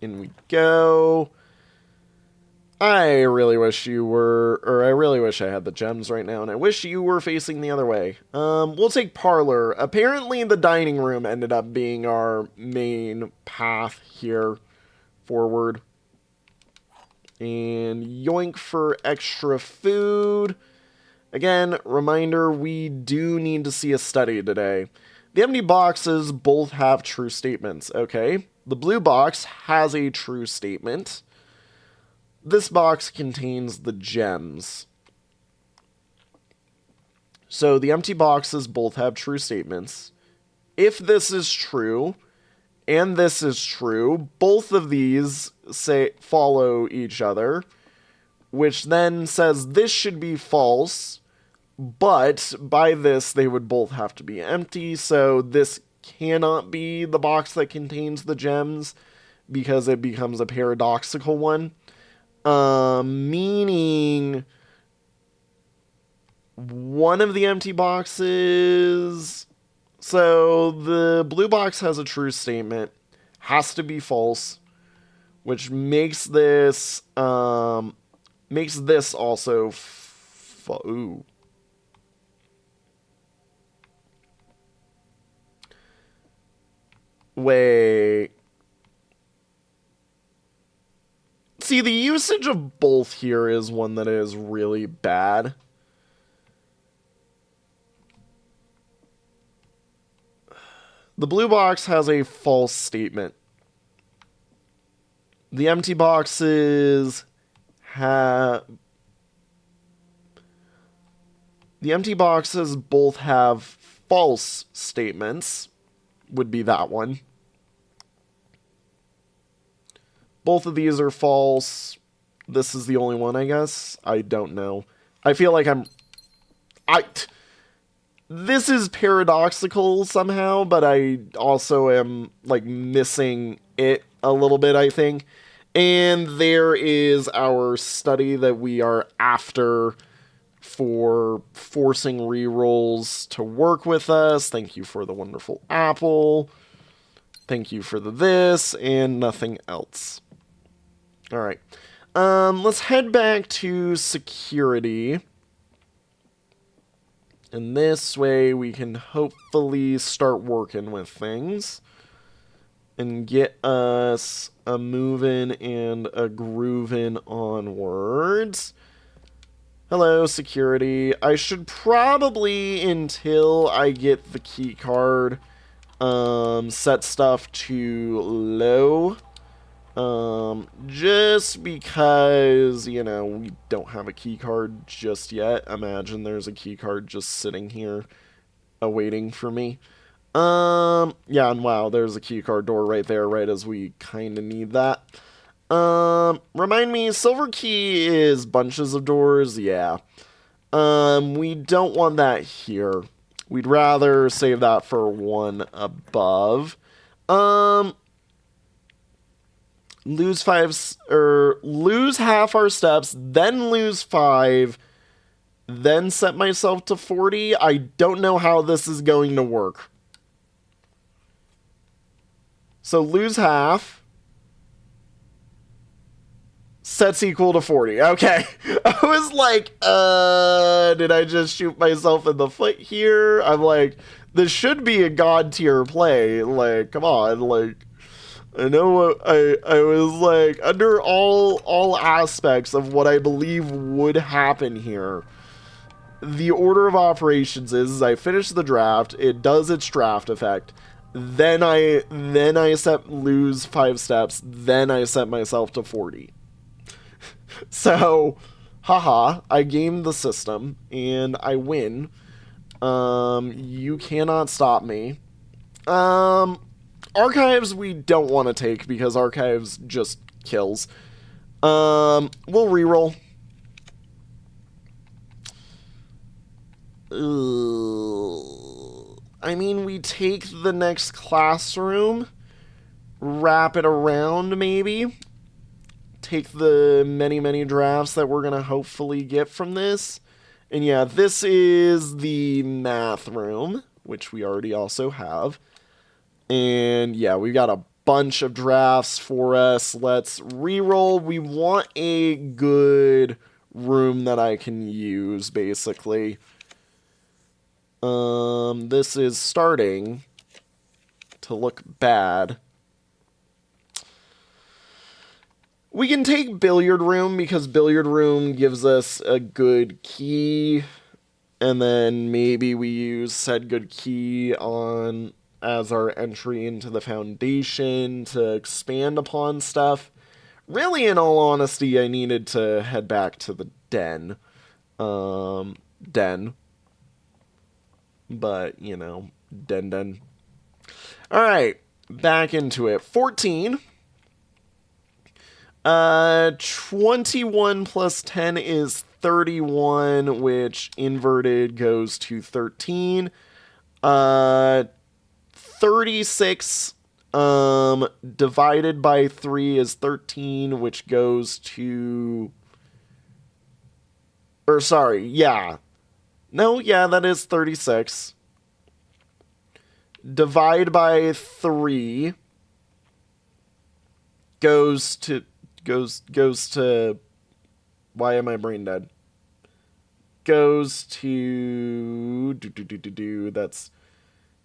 In we go. I really wish you were, or I really wish I had the gems right now, and I wish you were facing the other way. We'll take parlor. Apparently the dining room ended up being our main path here forward. And yoink for extra food. Again, reminder, we do need to see a study today. The empty boxes both have true statements, okay? The blue box has a true statement. This box contains the gems. So the empty boxes both have true statements. If this is true, and this is true, both of these follow each other, which then says this should be false, but by this they would both have to be empty, so this cannot be the box that contains the gems because it becomes a paradoxical one. Meaning one of the empty boxes, so the blue box has a true statement, has to be false, which makes this also ooh. Wait. See, the usage of both here is one that is really bad. The blue box has a false statement. The empty boxes both have false statements. Would be that one. Both of these are false. This is the only one, I guess. I don't know. I feel like this is paradoxical somehow, but I also am, like, missing it a little bit, I think. And there is our study that we are after for forcing rerolls to work with us. Thank you for the wonderful apple. Thank you for this, and nothing else. Alright. Let's head back to security. And this way we can hopefully start working with things. And get us a moving and a grooving onwards. Hello, security. I should probably, until I get the key card, set stuff to low. Just because, you know, we don't have a key card just yet. Imagine there's a key card just sitting here awaiting for me. Yeah, and wow, there's a key card door right there, right as we kind of need that. Remind me, silver key is bunches of doors? Yeah. We don't want that here. We'd rather save that for one above. Lose half our steps, then lose 5, then set myself to 40. I don't know how this is going to work. So lose half. Sets equal to 40. Okay. I was like, did I just shoot myself in the foot here? I'm like, this should be a god tier play. Like, come on. Like, I know I was like, under all aspects of what I believe would happen here, the order of operations is I finish the draft, it does its draft effect, then I lose 5 steps, then I set myself to 40. So, haha, I game the system and I win. You cannot stop me. Archives we don't want to take because archives just kills. We'll reroll. I mean, we take the next classroom, wrap it around maybe, take the many drafts that we're gonna hopefully get from this. And yeah, this is the math room, which we already also have. And yeah, we've got a bunch of drafts for us. Let's reroll. We want a good room that I can use, basically. This is starting to look bad. We can take billiard room because billiard room gives us a good key, and then maybe we use said good key on as our entry into the foundation to expand upon stuff. Really, in all honesty, I needed to head back to the den. But, you know, den. Alright, back into it. 14. 21 plus 10 is 31, which inverted goes to 13. 36 divided by 3 is 13, which goes to... Or, sorry, yeah. No, yeah, that is 36. Divide by 3 goes to... Why am I brain dead? Goes to... That's...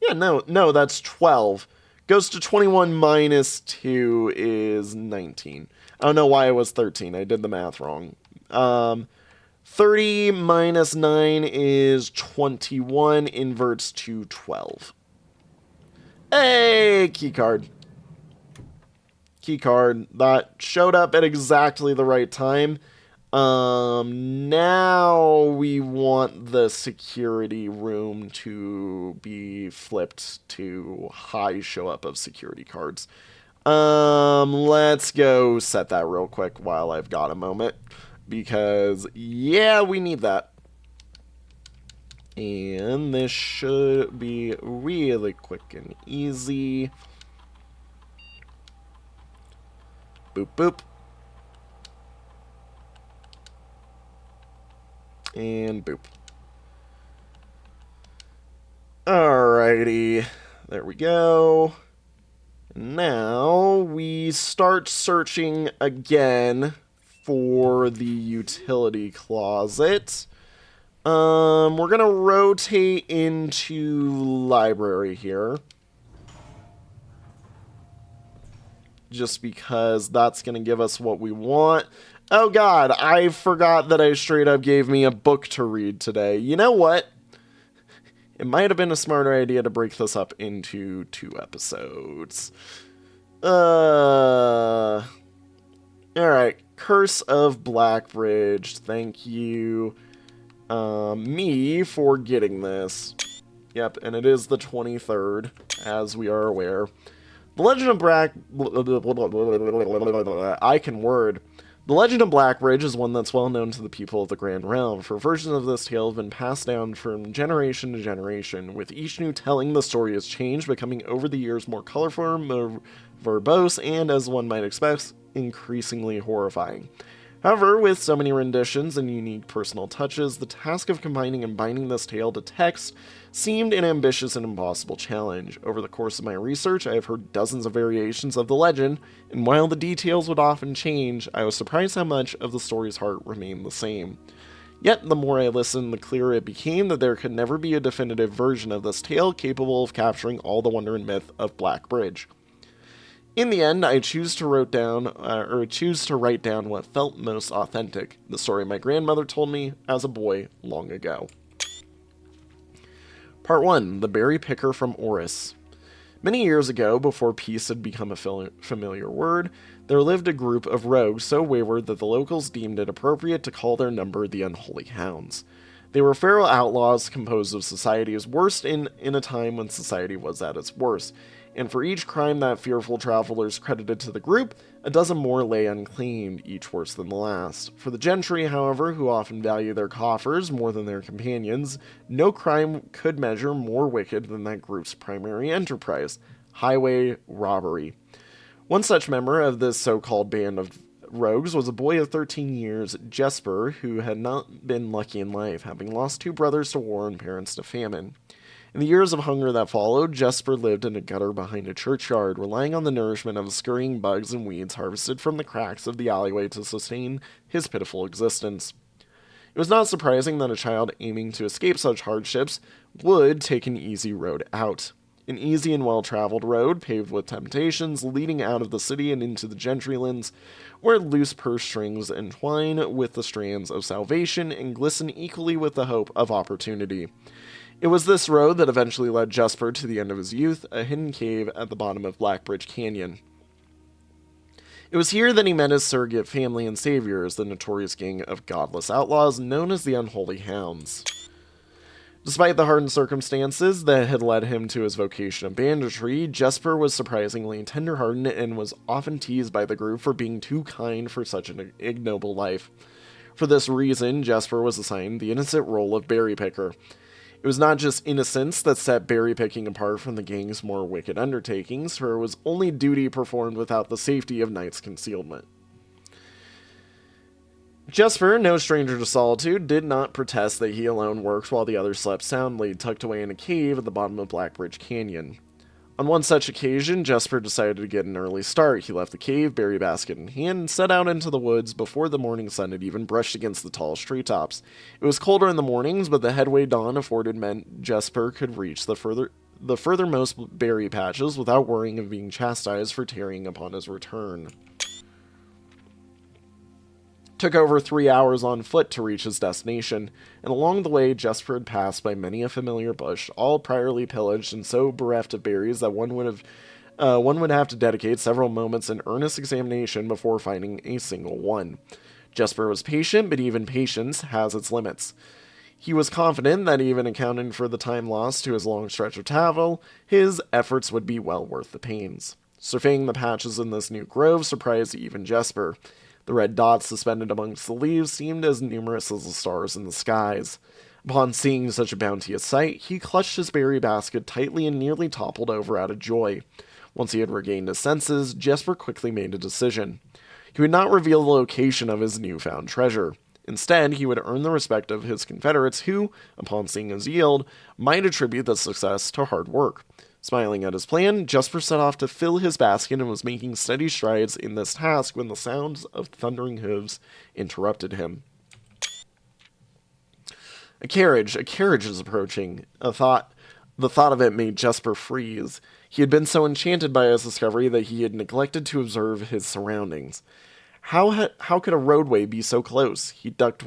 Yeah, no, that's 12. Goes to 21 minus 2 is 19. I don't know why it was 13. I did the math wrong. 30 minus 9 is 21, inverts to 12. Hey, keycard. Keycard. That showed up at exactly the right time. Now we want the security room to be flipped to high show up of security cards. Let's go set that real quick while I've got a moment. Because, yeah, we need that. And this should be really quick and easy. Boop, boop. And boop. Alrighty. There we go. Now we start searching again for the utility closet. We're gonna rotate into library here. Just because that's gonna give us what we want. Oh god, I forgot that I straight up gave me a book to read today. You know what? It might have been a smarter idea to break this up into 2 episodes. Alright, Curse of Blackbridge. Thank you, me, for getting this. Yep, and it is the 23rd, as we are aware. The Legend of I can word. The Legend of Blackbridge is one that's well known to the people of the Grand Realm, for versions of this tale have been passed down from generation to generation, with each new telling the story has changed, becoming over the years more colorful, more verbose, and, as one might expect, increasingly horrifying. However, with so many renditions and unique personal touches, the task of combining and binding this tale to text seemed an ambitious and impossible challenge. Over the course of my research, I have heard dozens of variations of the legend, and while the details would often change, I was surprised how much of the story's heart remained the same. Yet, the more I listened, the clearer it became that there could never be a definitive version of this tale capable of capturing all the wonder and myth of Blackbridge. In the end, I choose to write down what felt most authentic, the story my grandmother told me as a boy long ago. Part 1. The Berry Picker from Oris. Many years ago, before peace had become a familiar word, there lived a group of rogues so wayward that the locals deemed it appropriate to call their number the Unholy Hounds. They were feral outlaws composed of society's worst in a time when society was at its worst, and for each crime that fearful travelers credited to the group, a dozen more lay unclaimed, each worse than the last. For the gentry, however, who often value their coffers more than their companions, no crime could measure more wicked than that group's primary enterprise: highway robbery. One such member of this so-called band of rogues was a boy of 13 years, Jesper, who had not been lucky in life, having lost 2 brothers to war and parents to famine. In the years of hunger that followed, Jesper lived in a gutter behind a churchyard, relying on the nourishment of scurrying bugs and weeds harvested from the cracks of the alleyway to sustain his pitiful existence. It was not surprising that a child aiming to escape such hardships would take an easy road out. An easy and well-traveled road, paved with temptations, leading out of the city and into the gentrylands, where loose purse strings entwine with the strands of salvation and glisten equally with the hope of opportunity. It was this road that eventually led Jesper to the end of his youth, a hidden cave at the bottom of Blackbridge Canyon. It was here that he met his surrogate family and saviors, the notorious gang of godless outlaws known as the Unholy Hounds. Despite the hardened circumstances that had led him to his vocation of banditry, Jesper was surprisingly tender-hearted and was often teased by the group for being too kind for such an ignoble life. For this reason, Jesper was assigned the innocent role of berry picker. It was not just innocence that set berry picking apart from the gang's more wicked undertakings, for it was only duty performed without the safety of night's concealment. Jesper, no stranger to solitude, did not protest that he alone worked while the others slept soundly, tucked away in a cave at the bottom of Blackbridge Canyon. On one such occasion, Jesper decided to get an early start. He left the cave, berry basket in hand, and set out into the woods before the morning sun had even brushed against the tallest treetops. It was colder in the mornings, but the headway dawn afforded meant Jesper could reach the furthermost berry patches without worrying of being chastised for tarrying upon his return. Took over 3 hours on foot to reach his destination, and along the way Jesper had passed by many a familiar bush, all priorly pillaged and so bereft of berries that one would have to dedicate several moments in earnest examination before finding a single one. Jesper was patient, but even patience has its limits. He was confident that even accounting for the time lost to his long stretch of travel, his efforts would be well worth the pains. Surveying the patches in this new grove surprised even Jesper. The red dots suspended amongst the leaves seemed as numerous as the stars in the skies. Upon seeing such a bounteous sight, he clutched his berry basket tightly and nearly toppled over out of joy. Once he had regained his senses, Jesper quickly made a decision. He would not reveal the location of his newfound treasure. Instead, he would earn the respect of his confederates who, upon seeing his yield, might attribute the success to hard work. Smiling at his plan, Jesper set off to fill his basket and was making steady strides in this task when the sounds of thundering hooves interrupted him. A carriage is approaching. The thought of it made Jesper freeze. He had been so enchanted by his discovery that he had neglected to observe his surroundings. How could a roadway be so close? He ducked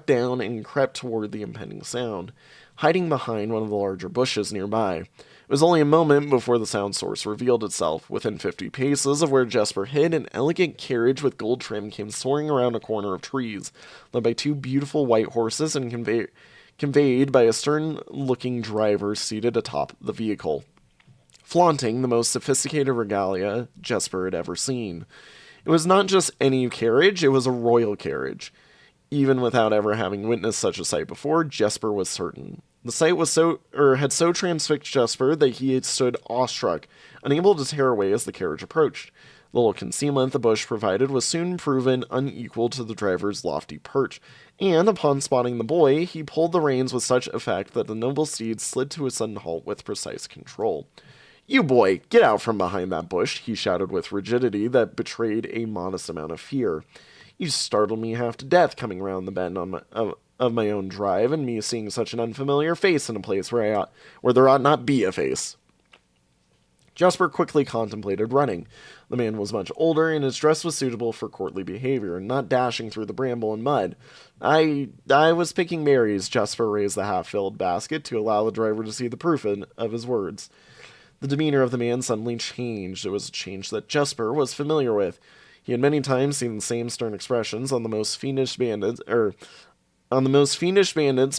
down and crept toward the impending sound, hiding behind one of the larger bushes nearby. It was only a moment before the sound source revealed itself. Within 50 paces of where Jesper hid, an elegant carriage with gold trim came soaring around a corner of trees, led by 2 beautiful white horses and conveyed by a stern-looking driver seated atop the vehicle, flaunting the most sophisticated regalia Jesper had ever seen. It was not just any carriage, it was a royal carriage. Even without ever having witnessed such a sight before, Jesper was certain. The sight had so transfixed Jesper that he had stood awestruck, unable to tear away as the carriage approached. The little concealment the bush provided was soon proven unequal to the driver's lofty perch, and upon spotting the boy, he pulled the reins with such effect that the noble steed slid to a sudden halt with precise control. "You boy, get out from behind that bush," he shouted with rigidity that betrayed a modest amount of fear. "You startled me half to death coming round the bend of my own drive, and me seeing such an unfamiliar face in a place where there ought not be a face." Jasper quickly contemplated running. The man was much older, and his dress was suitable for courtly behavior, not dashing through the bramble and mud. I was picking berries. Jasper raised the half-filled basket to allow the driver to see the proof of his words. The demeanor of the man suddenly changed. It was a change that Jasper was familiar with. He had many times seen the same stern expressions on the most fiendish bandits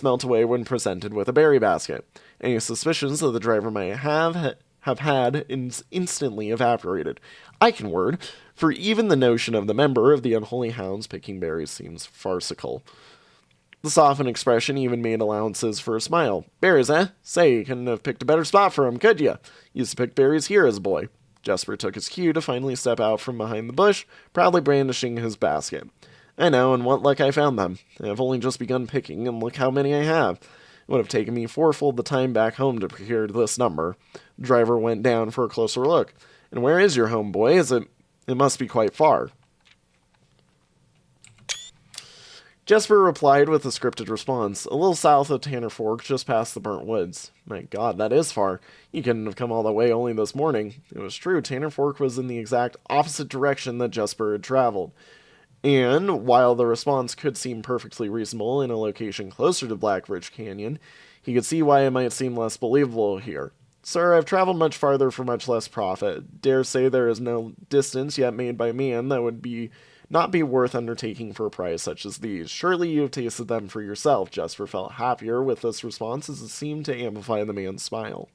melt away when presented with a berry basket. Any suspicions that the driver might have had instantly evaporated. I can word, for even the notion of the member of the unholy hounds picking berries seems farcical. The softened expression even made allowances for a smile. Berries, eh? Say, you couldn't have picked a better spot for 'em, could you? Used to pick berries here as a boy. Jasper took his cue to finally step out from behind the bush, proudly brandishing his basket. I know, and what luck I found them. I've only just begun picking, and look how many I have. It would have taken me fourfold the time back home to procure this number. The driver went down for a closer look. And where is your home, boy? It must be quite far. Jasper replied with a scripted response. A little south of Tanner Fork, just past the burnt woods. My God, that is far. You couldn't have come all that way only this morning. It was true, Tanner Fork was in the exact opposite direction that Jasper had traveled. And, while the response could seem perfectly reasonable in a location closer to Black Ridge Canyon, he could see why it might seem less believable here. Sir, I've traveled much farther for much less profit. Dare say there is no distance yet made by man that would not be worth undertaking for a price such as these. Surely you have tasted them for yourself. Jasper felt happier with this response as it seemed to amplify the man's smile.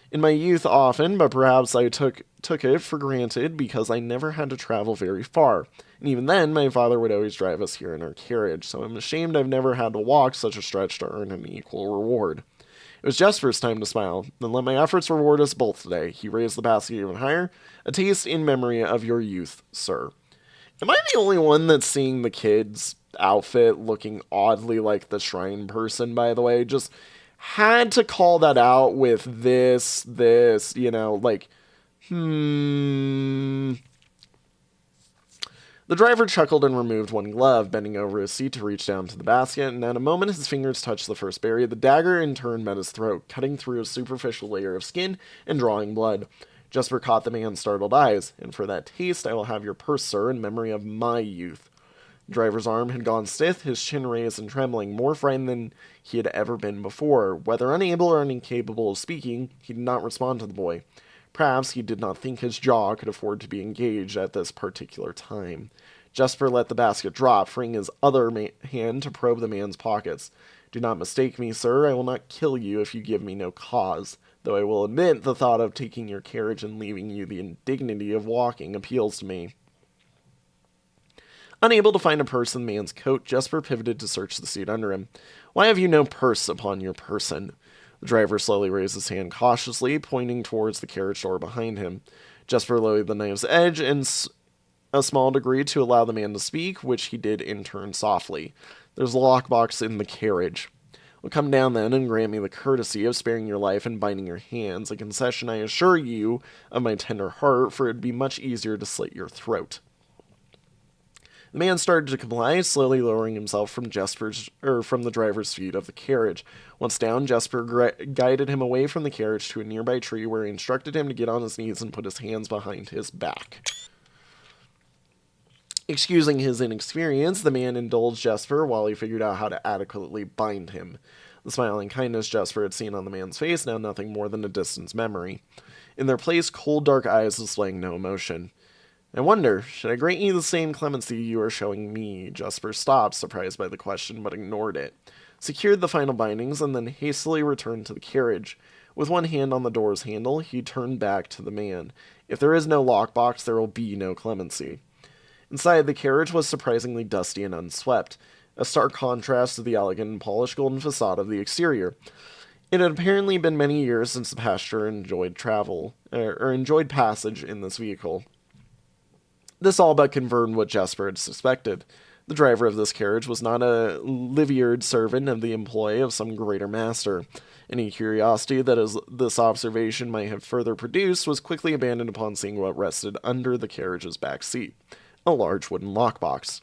In my youth often, but perhaps I took it for granted because I never had to travel very far. And even then, my father would always drive us here in our carriage, so I'm ashamed I've never had to walk such a stretch to earn an equal reward. It was Jasper's time to smile. Then let my efforts reward us both today. He raised the basket even higher. A taste in memory of your youth, sir. Am I the only one that's seeing the kid's outfit looking oddly like the shrine person, by the way? Just had to call that out with this, like, The driver chuckled and removed one glove, bending over his seat to reach down to the basket, and at a moment his fingers touched the first berry, the dagger in turn met his throat, cutting through a superficial layer of skin and drawing blood. Jasper caught the man's startled eyes. And for that taste, I will have your purse, sir, in memory of my youth. The driver's arm had gone stiff, his chin raised and trembling, more frightened than he had ever been before. Whether unable or incapable of speaking, he did not respond to the boy. Perhaps he did not think his jaw could afford to be engaged at this particular time. Jasper let the basket drop, freeing his other hand to probe the man's pockets. Do not mistake me, sir. I will not kill you if you give me no cause. Though I will admit the thought of taking your carriage and leaving you the indignity of walking appeals to me. Unable to find a purse in the man's coat, Jasper pivoted to search the seat under him. Why have you no purse upon your person? The driver slowly raised his hand cautiously, pointing towards the carriage door behind him. Jasper lowered the knife's edge in a small degree to allow the man to speak, which he did in turn softly. There's a lockbox in the carriage. Well, come down then and grant me the courtesy of sparing your life and binding your hands, a concession I assure you of my tender heart, for it would be much easier to slit your throat. The man started to comply, slowly lowering himself from the driver's seat of the carriage. Once down, Jasper guided him away from the carriage to a nearby tree, where he instructed him to get on his knees and put his hands behind his back. Excusing his inexperience, the man indulged Jasper while he figured out how to adequately bind him. The smiling kindness Jasper had seen on the man's face, now nothing more than a distant memory. In their place, cold, dark eyes displaying no emotion. I wonder, should I grant you the same clemency you are showing me? Jasper stopped, surprised by the question, but ignored it. Secured the final bindings, and then hastily returned to the carriage. With one hand on the door's handle, he turned back to the man. If there is no lockbox, there will be no clemency. Inside, the carriage was surprisingly dusty and unswept, a stark contrast to the elegant and polished golden facade of the exterior. It had apparently been many years since the passenger enjoyed passage in this vehicle. This all but confirmed what Jasper had suspected. The driver of this carriage was not a livered servant of the employ of some greater master. Any curiosity that this observation might have further produced was quickly abandoned upon seeing what rested under the carriage's back seat. A large wooden lockbox.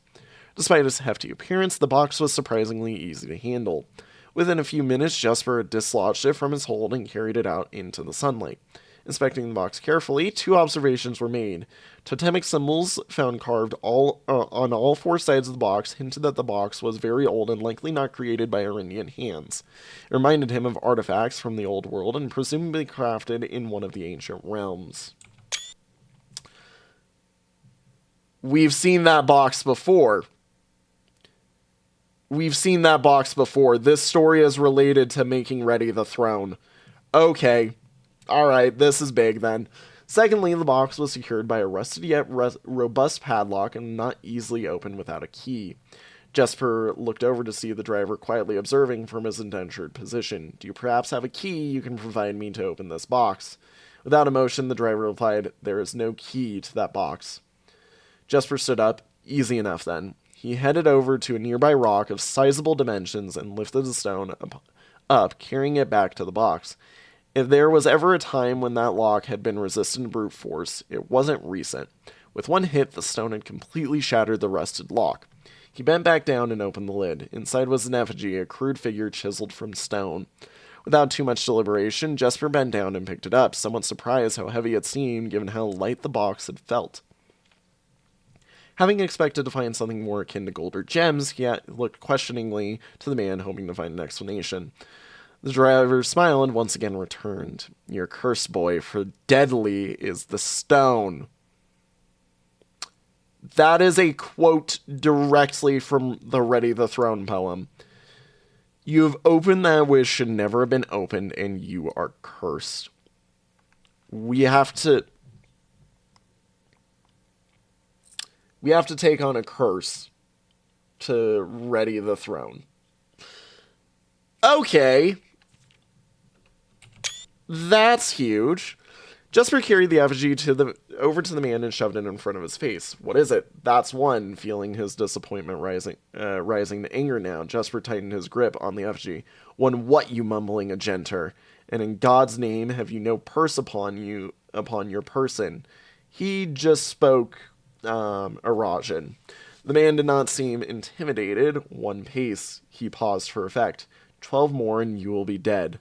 Despite its hefty appearance, the box was surprisingly easy to handle. Within a few minutes, Jasper had dislodged it from his hold and carried it out into the sunlight. Inspecting the box carefully, 2 observations were made. Totemic symbols found carved on all 4 sides of the box hinted that the box was very old and likely not created by Arindian hands. It reminded him of artifacts from the old world and presumably crafted in one of the ancient realms. We've seen that box before. This story is related to making ready the throne. Okay. Alright, this is big then. Secondly, the box was secured by a rusted yet robust padlock and not easily opened without a key. Jesper looked over to see the driver quietly observing from his indentured position. Do you perhaps have a key you can provide me to open this box? Without emotion, the driver replied, there is no key to that box. Jesper stood up. Easy enough then. He headed over to a nearby rock of sizable dimensions and lifted the stone up, carrying it back to the box. If there was ever a time when that lock had been resistant to brute force, it wasn't recent. With one hit, the stone had completely shattered the rusted lock. He bent back down and opened the lid. Inside was an effigy, a crude figure chiseled from stone. Without too much deliberation, Jesper bent down and picked it up, somewhat surprised how heavy it seemed given how light the box had felt. Having expected to find something more akin to gold or gems, he looked questioningly to the man, hoping to find an explanation. The driver smiled and once again returned. You're cursed, boy, for deadly is the stone. That is a quote directly from the Ready the Throne poem. You have opened that which should never have been opened, and you are cursed. We have to take on a curse to ready the throne. Okay. That's huge. Jesper carried the effigy over to the man and shoved it in front of his face. What is it? That's one. Feeling his disappointment rising to anger now, Jesper tightened his grip on the effigy. One what, you mumbling agenter? And in God's name, have you no purse upon your person? He just spoke Arajan. The man did not seem intimidated. One pace. He paused for effect. 12 more and you will be dead.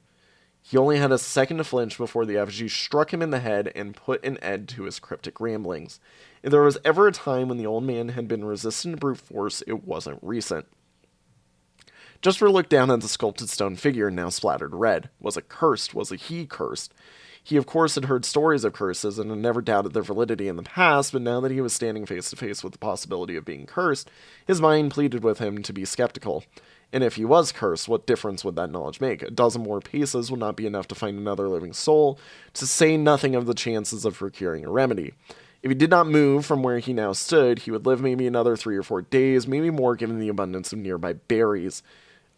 He only had a second to flinch before the effigy struck him in the head and put an end to his cryptic ramblings. If there was ever a time when the old man had been resistant to brute force, it wasn't recent. Jesper looked down at the sculpted stone figure, now splattered red. Was it cursed? Was he cursed? He, of course, had heard stories of curses and had never doubted their validity in the past, but now that he was standing face to face with the possibility of being cursed, his mind pleaded with him to be skeptical. And if he was cursed, what difference would that knowledge make? A dozen more paces would not be enough to find another living soul, to say nothing of the chances of procuring a remedy. If he did not move from where he now stood, he would live maybe another 3 or 4 days, maybe more given the abundance of nearby berries.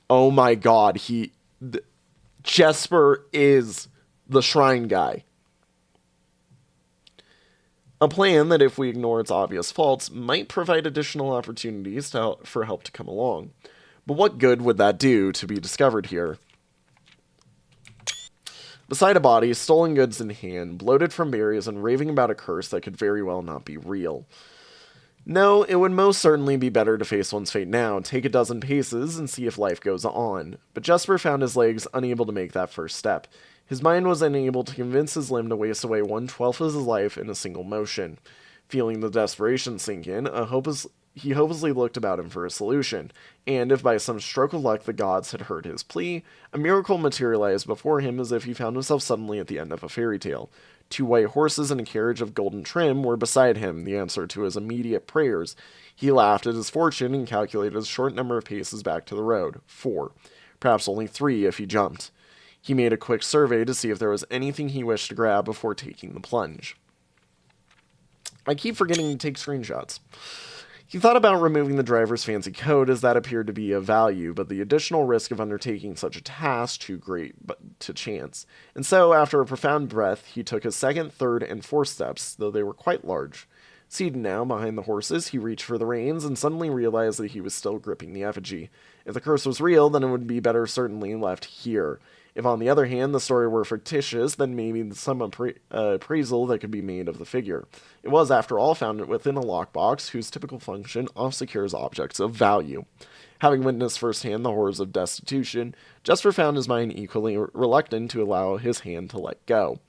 Oh my god, Jesper is the shrine guy. A plan that, if we ignore its obvious faults, might provide additional opportunities for help to come along. But what good would that do to be discovered here? Beside a body, stolen goods in hand, bloated from berries, and raving about a curse that could very well not be real. No, it would most certainly be better to face one's fate now, take a dozen paces, and see if life goes on. But Jesper found his legs unable to make that first step. His mind was unable to convince his limb to waste away 1/12 of his life in a single motion. Feeling the desperation sink in, he hopelessly looked about him for a solution, and if by some stroke of luck the gods had heard his plea, a miracle materialized before him as if he found himself suddenly at the end of a fairy tale. 2 white horses and a carriage of golden trim were beside him, the answer to his immediate prayers. He laughed at his fortune and calculated a short number of paces back to the road. 4. Perhaps only 3 if he jumped. He made a quick survey to see if there was anything he wished to grab before taking the plunge. I keep forgetting to take screenshots. He thought about removing the driver's fancy coat, as that appeared to be of value, but the additional risk of undertaking such a task too great to chance. And so, after a profound breath, he took his 2nd, 3rd, and 4th steps, though they were quite large. Seated now behind the horses, he reached for the reins and suddenly realized that he was still gripping the effigy. If the curse was real, then it would be better certainly left here. If, on the other hand, the story were fictitious, then maybe some appraisal that could be made of the figure. It was, after all, found within a lockbox, whose typical function off-secures objects of value. Having witnessed firsthand the horrors of destitution, Jesper found his mind equally reluctant to allow his hand to let go.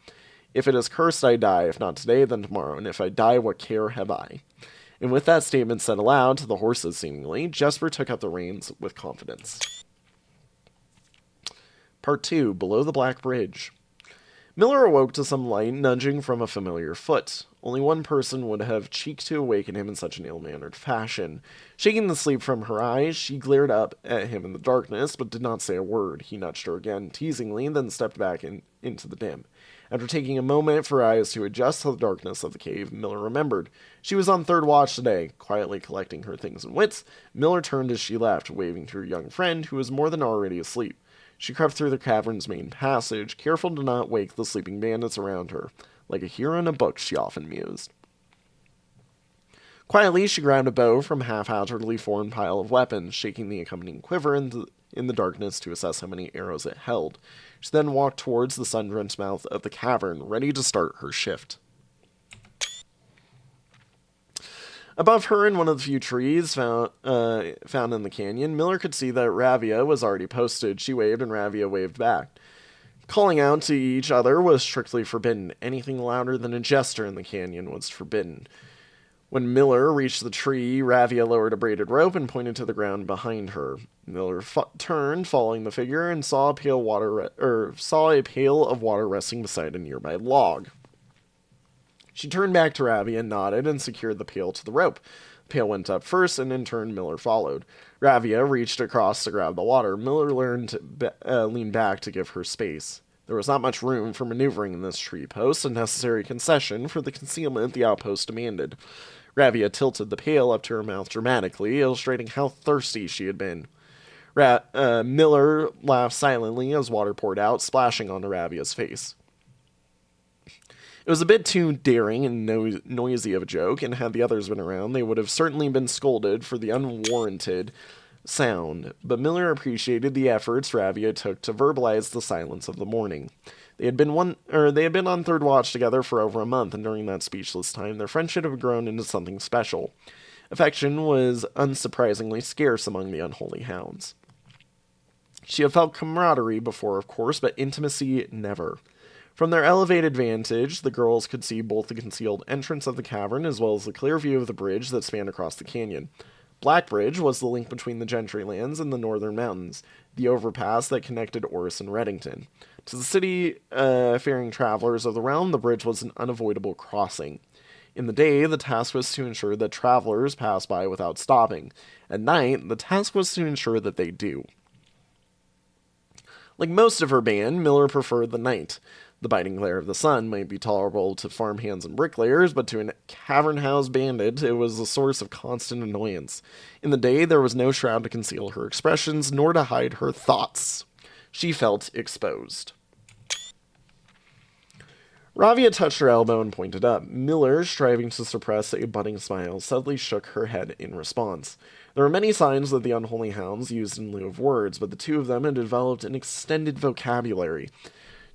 If it is cursed, I die. If not today, then tomorrow. And if I die, what care have I? And with that statement said aloud to the horses, seemingly, Jesper took up the reins with confidence. Part 2, Below the Black Bridge. Miller awoke to some light nudging from a familiar foot. Only one person would have cheek to awaken him in such an ill-mannered fashion. Shaking the sleep from her eyes, she glared up at him in the darkness, but did not say a word. He nudged her again, teasingly, then stepped back into the dim. After taking a moment for her eyes to adjust to the darkness of the cave, Miller remembered. She was on third watch today. Quietly collecting her things and wits, Miller turned as she left, waving to her young friend, who was more than already asleep. She crept through the cavern's main passage, careful to not wake the sleeping bandits around her. Like a hero in a book, she often mused. Quietly, she grabbed a bow from a half-hazardly formed pile of weapons, shaking the accompanying quiver in the darkness to assess how many arrows it held. She then walked towards the sun-drenched mouth of the cavern, ready to start her shift. Above her, in one of the few trees found in the canyon, Miller could see that Ravia was already posted. She waved, and Ravia waved back. Calling out to each other was strictly forbidden. Anything louder than a jester in the canyon was forbidden. When Miller reached the tree, Ravia lowered a braided rope and pointed to the ground behind her. Miller turned, following the figure, and saw a pail of water resting beside a nearby log. She turned back to Ravia and nodded and secured the pail to the rope. The pail went up first, and in turn Miller followed. Ravia reached across to grab the water. Miller leaned back to give her space. There was not much room for maneuvering in this tree post, a necessary concession for the concealment the outpost demanded. Ravia tilted the pail up to her mouth dramatically, illustrating how thirsty she had been. Miller laughed silently as water poured out, splashing onto Ravia's face. It was a bit too daring and noisy of a joke, and had the others been around, they would have certainly been scolded for the unwarranted sound. But Miller appreciated the efforts Ravia took to verbalize the silence of the morning. They had been on third watch together for over a month, and during that speechless time, their friendship had grown into something special. Affection was unsurprisingly scarce among the unholy hounds. She had felt camaraderie before, of course, but intimacy never. From their elevated vantage, the girls could see both the concealed entrance of the cavern as well as the clear view of the bridge that spanned across the canyon. Black Bridge was the link between the Gentry lands and the northern mountains, the overpass that connected Orris and Reddington. To the city-faring travelers of the realm, the bridge was an unavoidable crossing. In the day, the task was to ensure that travelers passed by without stopping. At night, the task was to ensure that they do. Like most of her band, Miller preferred the night. The biting glare of the sun might be tolerable to farmhands and bricklayers, but to a cavern-house bandit, it was a source of constant annoyance. In the day, there was no shroud to conceal her expressions, nor to hide her thoughts. She felt exposed. Ravia touched her elbow and pointed up. Miller, striving to suppress a budding smile, suddenly shook her head in response. There were many signs that the unholy hounds used in lieu of words, but the two of them had developed an extended vocabulary.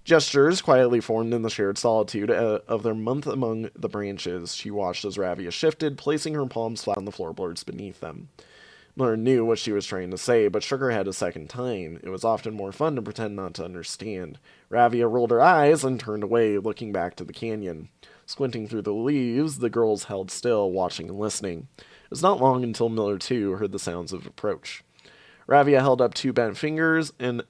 Gestures quietly formed in the shared solitude of their month among the branches. She watched as Ravia shifted, placing her palms flat on the floorboards beneath them. Miller knew what she was trying to say, but shook her head a second time. It was often more fun to pretend not to understand. Ravia rolled her eyes and turned away, looking back to the canyon. Squinting through the leaves, the girls held still, watching and listening. It was not long until Miller, too, heard the sounds of approach. Ravia held up two bent fingers, and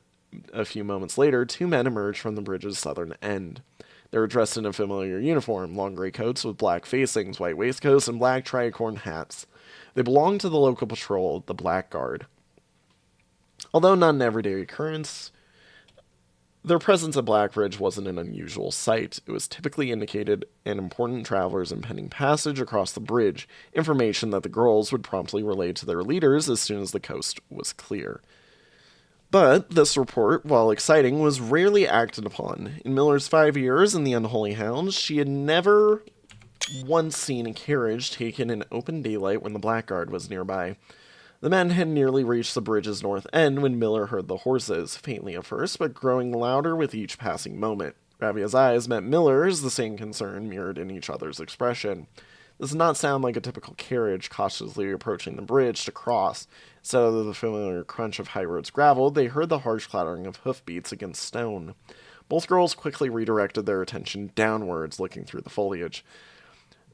a few moments later, two men emerged from the bridge's southern end. They were dressed in a familiar uniform, long gray coats with black facings, white waistcoats, and black tricorn hats. They belonged to the local patrol, the Black Guard. Although not an everyday occurrence, their presence at Blackbridge wasn't an unusual sight. It was typically indicated an important traveler's impending passage across the bridge, information that the girls would promptly relay to their leaders as soon as the coast was clear. But this report, while exciting, was rarely acted upon. In Miller's 5 years in the Unholy Hounds, she had never once seen a carriage taken in open daylight when the Blackguard was nearby. The men had nearly reached the bridge's north end when Miller heard the horses, faintly at first, but growing louder with each passing moment. Ravia's eyes met Miller's, the same concern mirrored in each other's expression. This did not sound like a typical carriage cautiously approaching the bridge to cross. Instead of the familiar crunch of high road's gravel, they heard the harsh clattering of hoofbeats against stone. Both girls quickly redirected their attention downwards, looking through the foliage.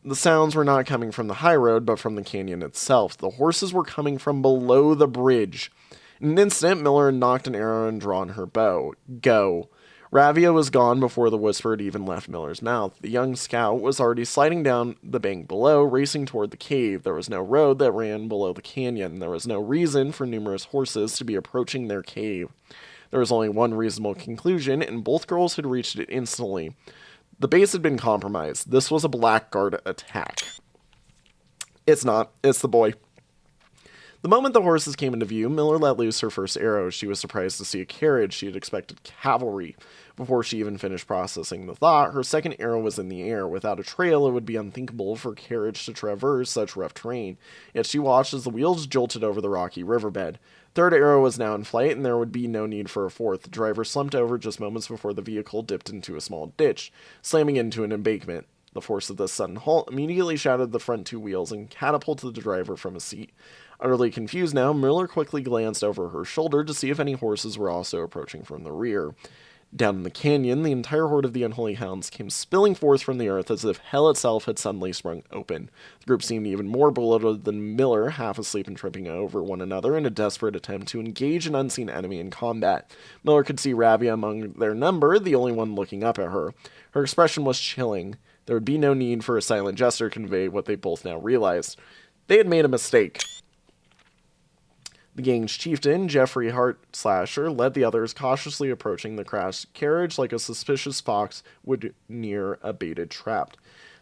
The sounds were not coming from the high road, but from the canyon itself. The horses were coming from below the bridge. In an instant, Miller knocked an arrow and drawn her bow. Go. Ravia was gone before the whisper had even left Miller's mouth. The young scout was already sliding down the bank below, racing toward the cave. There was no road that ran below the canyon. There was no reason for numerous horses to be approaching their cave. There was only one reasonable conclusion, and both girls had reached it instantly. The base had been compromised. This was a blackguard attack. It's not. It's the boy. The moment the horses came into view, Miller let loose her first arrow. She was surprised to see a carriage. She had expected cavalry. Before she even finished processing the thought, her second arrow was in the air. Without a trail, it would be unthinkable for a carriage to traverse such rough terrain. Yet she watched as the wheels jolted over the rocky riverbed. Third arrow was now in flight, and there would be no need for a fourth. The driver slumped over just moments before the vehicle dipped into a small ditch, slamming into an embankment. The force of this sudden halt immediately shattered the front two wheels and catapulted the driver from his seat. Utterly confused now, Miller quickly glanced over her shoulder to see if any horses were also approaching from the rear. Down in the canyon, the entire horde of the unholy hounds came spilling forth from the earth as if hell itself had suddenly sprung open. The group seemed even more bewildered than Miller, half asleep and tripping over one another in a desperate attempt to engage an unseen enemy in combat. Miller could see Ravia among their number, the only one looking up at her. Her expression was chilling. There would be no need for a silent gesture to convey what they both now realized. They had made a mistake. The gang's chieftain, Jeffrey Hart Slasher, led the others, cautiously approaching the crashed carriage like a suspicious fox would near a baited trap.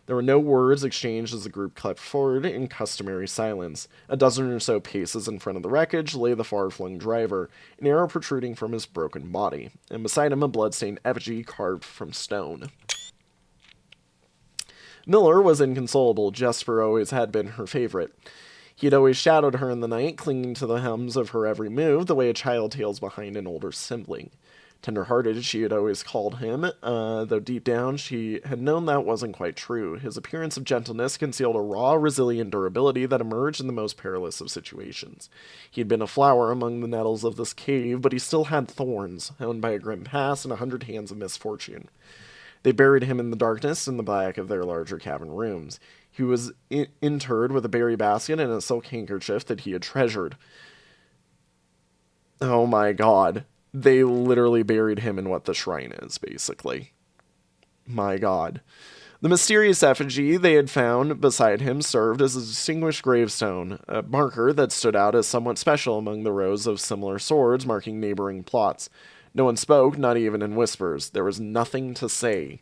There were no words exchanged as the group crept forward in customary silence. A dozen or so paces in front of the wreckage lay the far-flung driver, an arrow protruding from his broken body, and beside him a blood-stained effigy carved from stone. Miller was inconsolable. Jesper always had been her favorite. He had always shadowed her in the night, clinging to the hems of her every move, the way a child tails behind an older sibling. Tender-hearted, she had always called him, though deep down she had known that wasn't quite true. His appearance of gentleness concealed a raw, resilient durability that emerged in the most perilous of situations. He had been a flower among the nettles of this cave, but he still had thorns, honed by a grim past and 100 hands of misfortune. They buried him in the darkness in the back of their larger cabin rooms. He was interred with a berry basket and a silk handkerchief that he had treasured. Oh my god. They literally buried him in what the shrine is, basically. My god. The mysterious effigy they had found beside him served as a distinguished gravestone, a marker that stood out as somewhat special among the rows of similar swords marking neighboring plots. No one spoke, not even in whispers. There was nothing to say.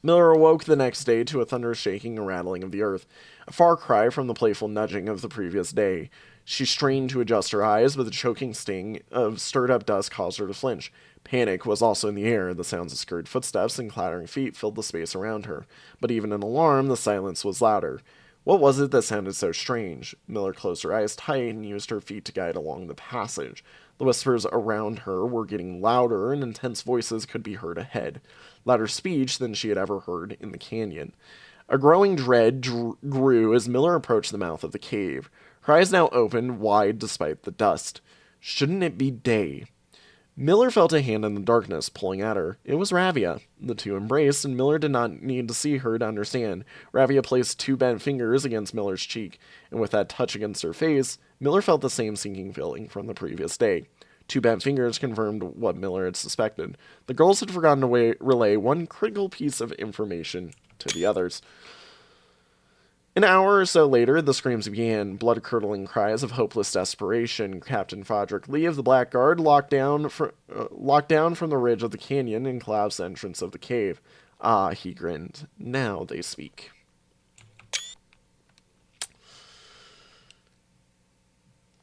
Miller awoke the next day to a thunderous shaking and rattling of the earth, a far cry from the playful nudging of the previous day. She strained to adjust her eyes, but the choking sting of stirred-up dust caused her to flinch. Panic was also in the air. The sounds of scurried footsteps and clattering feet filled the space around her. But even in alarm, the silence was louder. What was it that sounded so strange? Miller closed her eyes tight and used her feet to guide along the passage. The whispers around her were getting louder, and intense voices could be heard ahead. Louder speech than she had ever heard in the canyon. A growing dread grew as Miller approached the mouth of the cave. Her eyes now opened wide despite the dust. Shouldn't it be day? Miller felt a hand in the darkness pulling at her. It was Ravia. The two embraced, and Miller did not need to see her to understand. Ravia placed two bent fingers against Miller's cheek, and with that touch against her face, Miller felt the same sinking feeling from the previous day. Two bent fingers confirmed what Miller had suspected. The girls had forgotten to relay one critical piece of information to the others. An hour or so later, the screams began, blood-curdling cries of hopeless desperation. Captain Frederick Lee of the Blackguard locked down from the ridge of the canyon and collapsed the entrance of the cave. Ah, he grinned. Now they speak.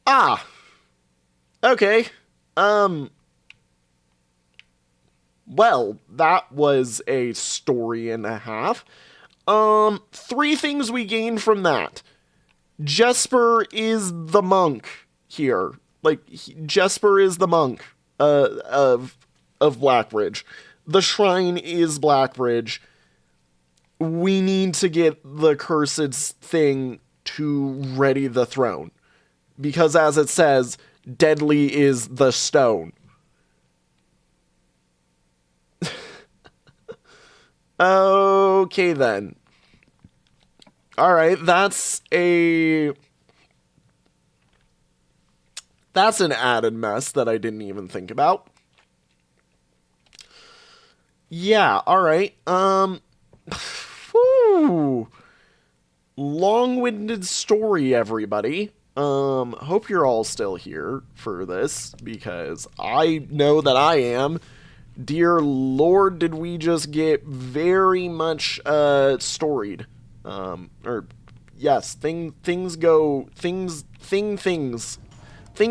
Ah! Okay. Well, that was a story and a half. Three things we gained from that. Jesper is the monk here. Jesper is the monk, of Blackbridge. The shrine is Blackbridge. We need to get the cursed thing to ready the throne. Because as it says, deadly is the stone. Okay, then. All right, that's an added mess that I didn't even think about. Yeah, all right. Whew. Long-winded story, everybody. Hope you're all still here for this because I know that I am. Dear Lord, did we just get very much storied? Or yes, things go things thing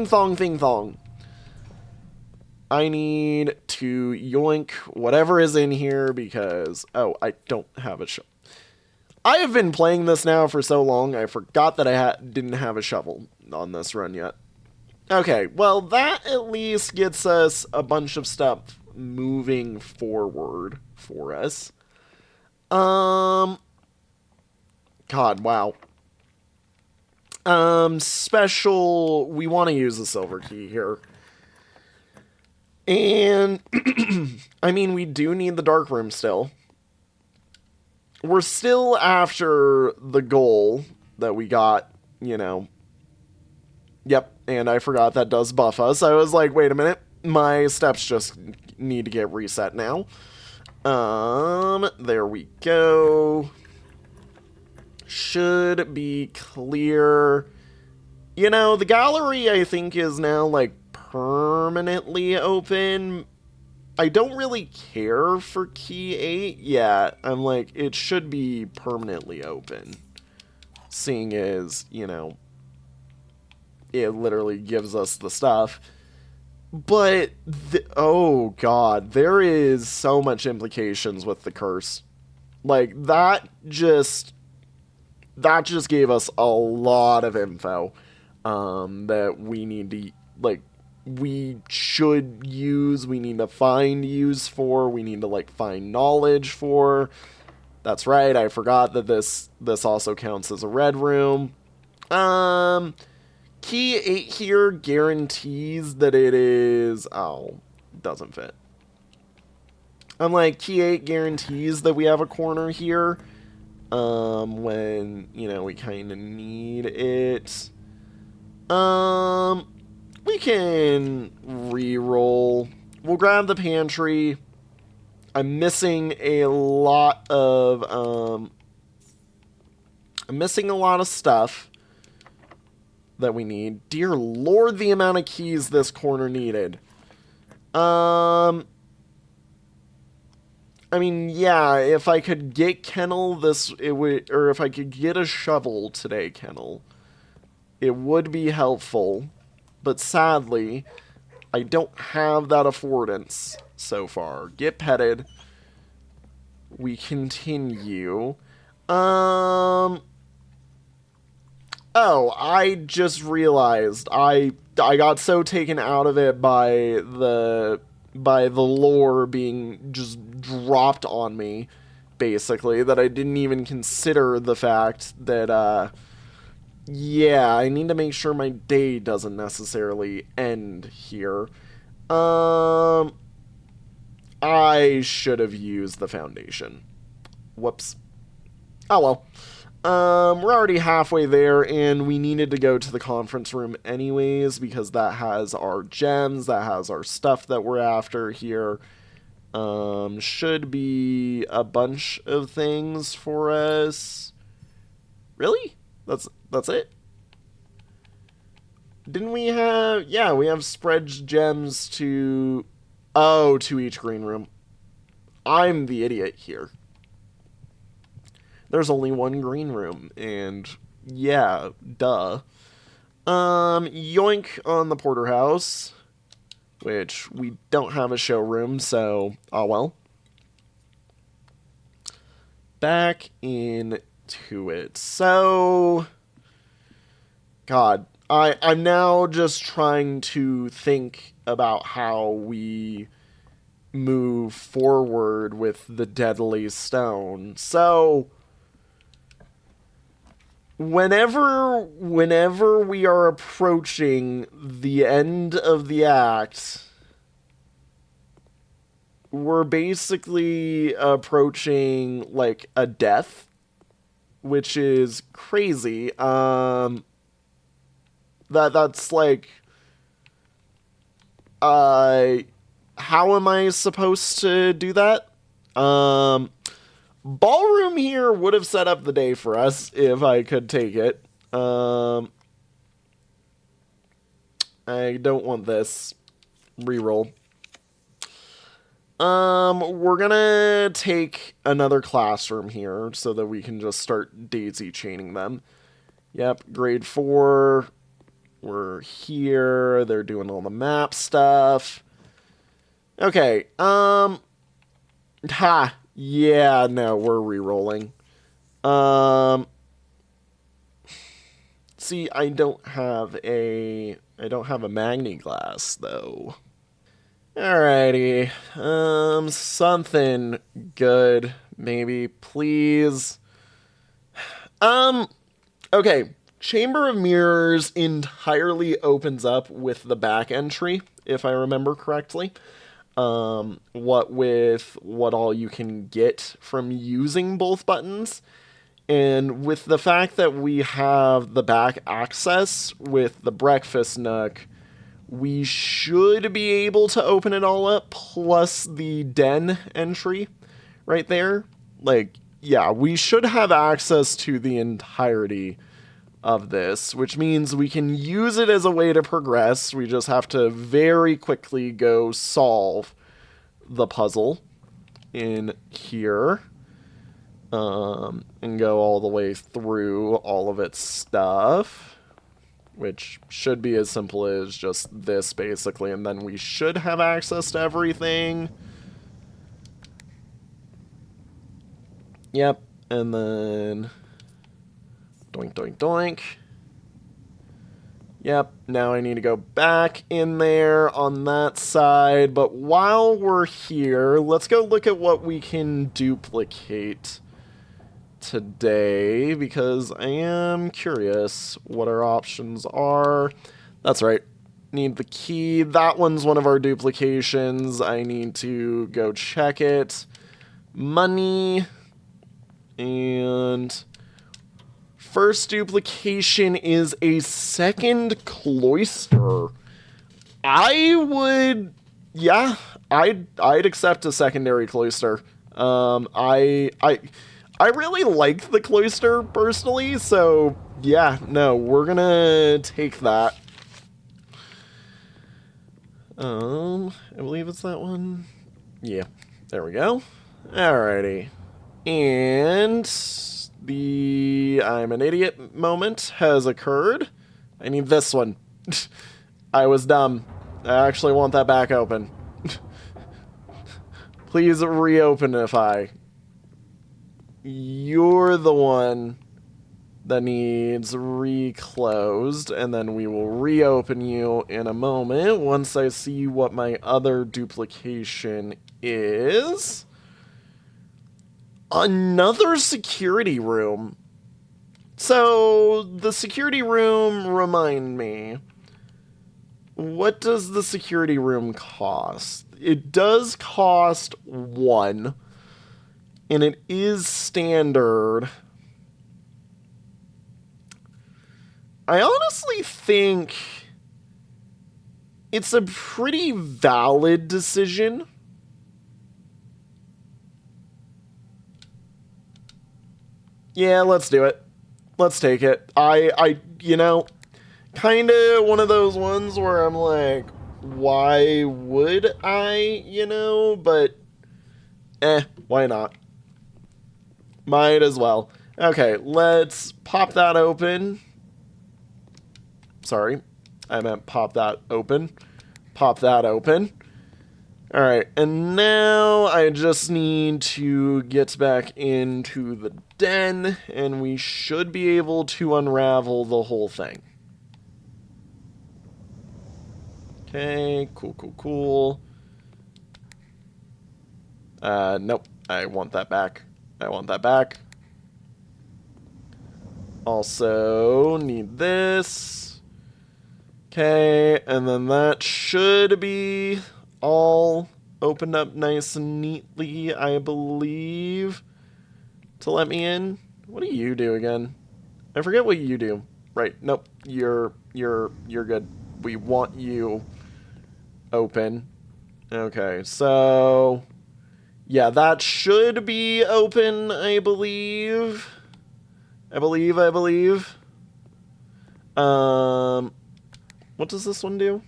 thong. I need to yoink whatever is in here because I don't have a shovel. I have been playing this now for so long, I forgot that I didn't have a shovel on this run yet. Okay, well, that at least gets us a bunch of stuff moving forward for us. God, wow. Special, we want to use the silver key here. And, I mean, we do need the dark room still. We're still after the goal that we got, you know. Yep, and I forgot that does buff us. I was like, wait a minute, my steps just need to get reset now. There we go. Should be clear. You know, the gallery, I think, is now, like, permanently open. I don't really care for key 8 yet. I'm like, it should be permanently open. Seeing as, you know, it literally gives us the stuff. But, oh god, there is so much implications with the curse. Like, that just gave us a lot of info that we need to, like, we should use, we need to find use for, we need to, like, find knowledge for. That's right, I forgot that this also counts as a red room. Key 8 here guarantees that it is... Oh, doesn't fit. I'm like, key 8 guarantees that we have a corner here. When, you know, we kind of need it. We can re-roll. We'll grab the pantry. I'm missing a lot of, stuff that we need. Dear Lord, the amount of keys this corner needed. I mean, yeah, if I could get Kennel, it would, or if I could get a shovel today, Kennel, it would be helpful. But sadly, I don't have that affordance so far. Get petted. We continue. Oh, I just realized I got so taken out of it by the lore being just dropped on me, basically, that I didn't even consider the fact that yeah, I need to make sure my day doesn't necessarily end here. I should have used the foundation. Whoops. Oh well. We're already halfway there, and we needed to go to the conference room anyways, because that has our gems, that has our stuff that we're after here. Should be a bunch of things for us. Really? That's it? Didn't we have... Yeah, we have spreads gems to... Oh, to each green room. I'm the idiot here. There's only one green room, and yeah, duh. Yoink on the porterhouse, which we don't have a showroom, so, oh well. Back into it. So, God, I'm now just trying to think about how we move forward with the deadly stone. So, whenever we are approaching the end of the act, we're basically approaching like a death, which is crazy. That's like uh how am I supposed to do that? Um Ballroom here would have set up the day for us if I could take it. I don't want this. Reroll. We're gonna take another classroom here so that we can just start daisy chaining them. Yep, grade 4. We're here. They're doing all the map stuff. Okay, yeah, no, we're re-rolling. See, I don't have a magni glass though. Alrighty. Something good, maybe, please. Um, okay. Chamber of Mirrors entirely opens up with the back entry, if I remember correctly. What with what all you can get from using both buttons. And with the fact that we have the back access with the breakfast nook, we should be able to open it all up, plus the den entry right there. Like, yeah, we should have access to the entirety of this, which means we can use it as a way to progress. We just have to very quickly go solve the puzzle in here, and go all the way through all of its stuff, which should be as simple as just this, basically, and then we should have access to everything. Yep, and then doink, doink, doink. Yep, now I need to go back in there on that side, but while we're here, let's go look at what we can duplicate today, because I am curious what our options are. That's right. Need the key. That one's one of our duplications. I need to go check it. Money. And first duplication is a second cloister. I'd accept a secondary cloister. I really like the cloister personally, so yeah, no, we're gonna take that. I believe it's that one. Yeah, there we go. Alrighty. And the I'm an idiot moment has occurred. I need this one. I was dumb. I actually want that back open. Please reopen if You're the one that needs reclosed, and then we will reopen you in a moment once I see what my other duplication is. Another security room. So, the security room, remind me. What does the security room cost? It does cost 1. And it is standard. I honestly think it's a pretty valid decision. Yeah, let's do it. Let's take it. Kind of one of those ones where I'm like, why would I, but why not? Might as well. Okay, let's pop that open. Sorry, I meant pop that open. Pop that open. Alright, and now I just need to get back into the den, and we should be able to unravel the whole thing. Okay, cool. Nope, I want that back. Also, need this. Okay, and then that should be all opened up nice and neatly, I believe, to let me in. What do you do again? I forget what you do. Right. Nope. You're good. We want you open. Okay. So yeah, that should be open, I believe. I believe. What does this one do?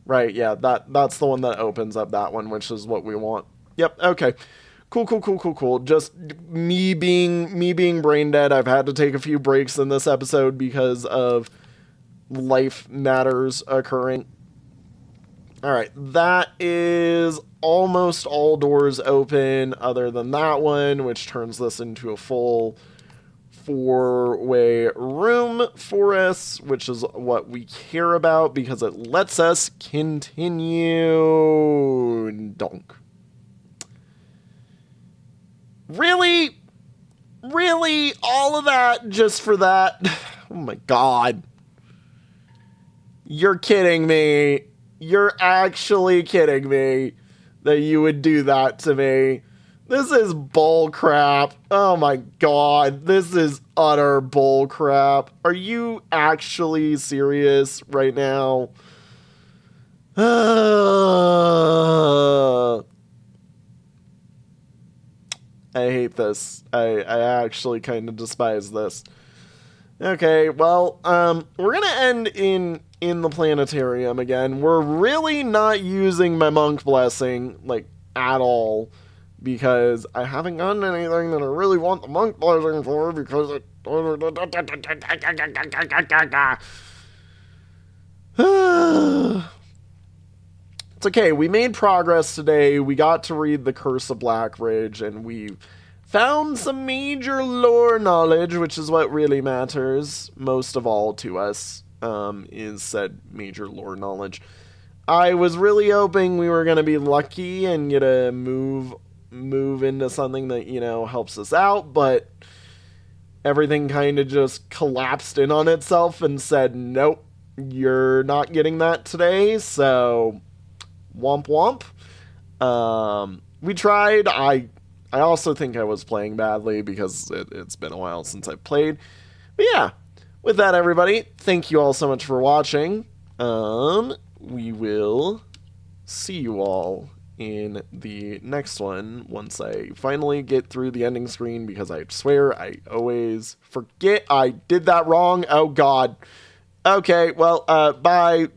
Right, yeah, that's the one that opens up that one, which is what we want. Yep, okay. Cool. Just me being brain dead. I've had to take a few breaks in this episode because of life matters occurring. Alright, that is almost all doors open other than that one, which turns this into a full four-way room for us, which is what we care about because it lets us continue. Donk. Really? Really? All of that just for that? Oh my god. You're kidding me. You're actually kidding me that you would do that to me. This is bull crap. Oh my god. This is utter bull crap. Are you actually serious right now? I hate this. I actually kind of despise this. Okay, well, we're gonna end in the planetarium again. We're really not using my monk blessing, like, at all, because I haven't gotten anything that I really want the monk blessing for, because it... It's okay, we made progress today. We got to read The Curse of Blackridge, and we found some major lore knowledge, which is what really matters most of all to us, is said major lore knowledge. I was really hoping we were going to be lucky and get a move into something that, you know, helps us out, but everything kind of just collapsed in on itself and said, nope, you're not getting that today, so womp womp. We tried. I also think I was playing badly because it's been a while since I've played. But yeah, with that, everybody, thank you all so much for watching. We will see you all in the next one once I finally get through the ending screen, because I swear I always forget I did that wrong. Oh god. Okay, well, bye.